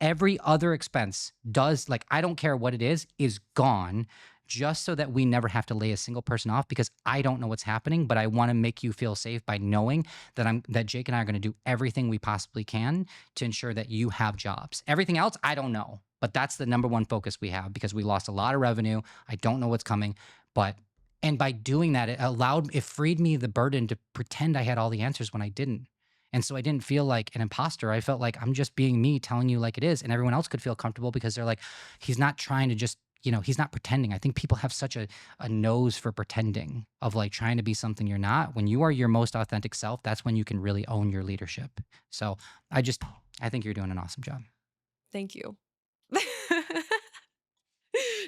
Every other expense does, like, I don't care what it is gone just so that we never have to lay a single person off because I don't know what's happening, but I want to make you feel safe by knowing that Jake and I are going to do everything we possibly can to ensure that you have jobs. Everything else, I don't know, but that's the number one focus we have because we lost a lot of revenue. I don't know what's coming, but and by doing that, it freed me the burden to pretend I had all the answers when I didn't. And so I didn't feel like an imposter. I felt like I'm just being me, telling you like it is. And everyone else could feel comfortable because they're like, he's not trying to just, he's not pretending. I think people have such a nose for pretending, of like trying to be something you're not. When you are your most authentic self, that's when you can really own your leadership. So I think you're doing an awesome job. Thank you.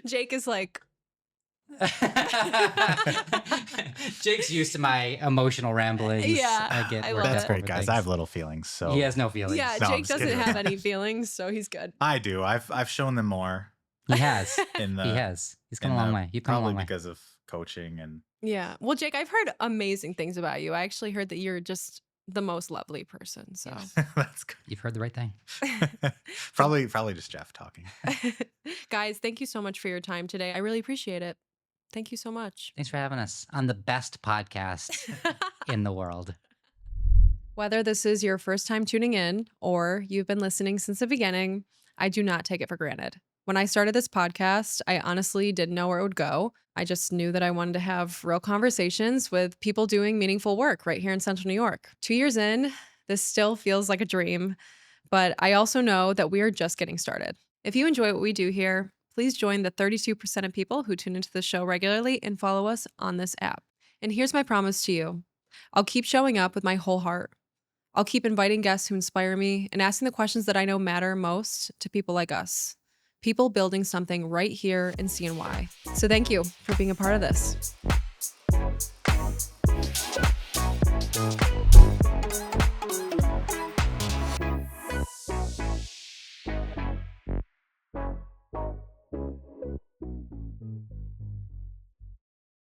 Jake is like, Jake's used to my emotional ramblings. Yeah, I get I worked love That's up it. great, over guys. things. I have little feelings, so He has no feelings. Yeah, No, I'm Jake just doesn't kidding. have any feelings, so he's good. I do. I've shown them more He has. in He the has. He's come in a long the way. You've come a probably long way. because of coaching and Yeah. Well, Jake, I've heard amazing things about you. I actually heard that you're just the most lovely person. So, Yes. that's good. You've heard the right thing. Probably just Jeff talking. guys, thank you so much for your time today. I really appreciate it. Thank you so much. Thanks for having us on the best podcast in the world. Whether this is your first time tuning in or you've been listening since the beginning, I do not take it for granted. When I started this podcast, I honestly didn't know where it would go. I just knew that I wanted to have real conversations with people doing meaningful work right here in Central New York. 2 years in, this still feels like a dream, but I also know that we are just getting started. If you enjoy what we do here, please join the 32% of people who tune into the show regularly and follow us on this app. And here's my promise to you. I'll keep showing up with my whole heart. I'll keep inviting guests who inspire me and asking the questions that I know matter most to people like us, people building something right here in CNY. So thank you for being a part of this.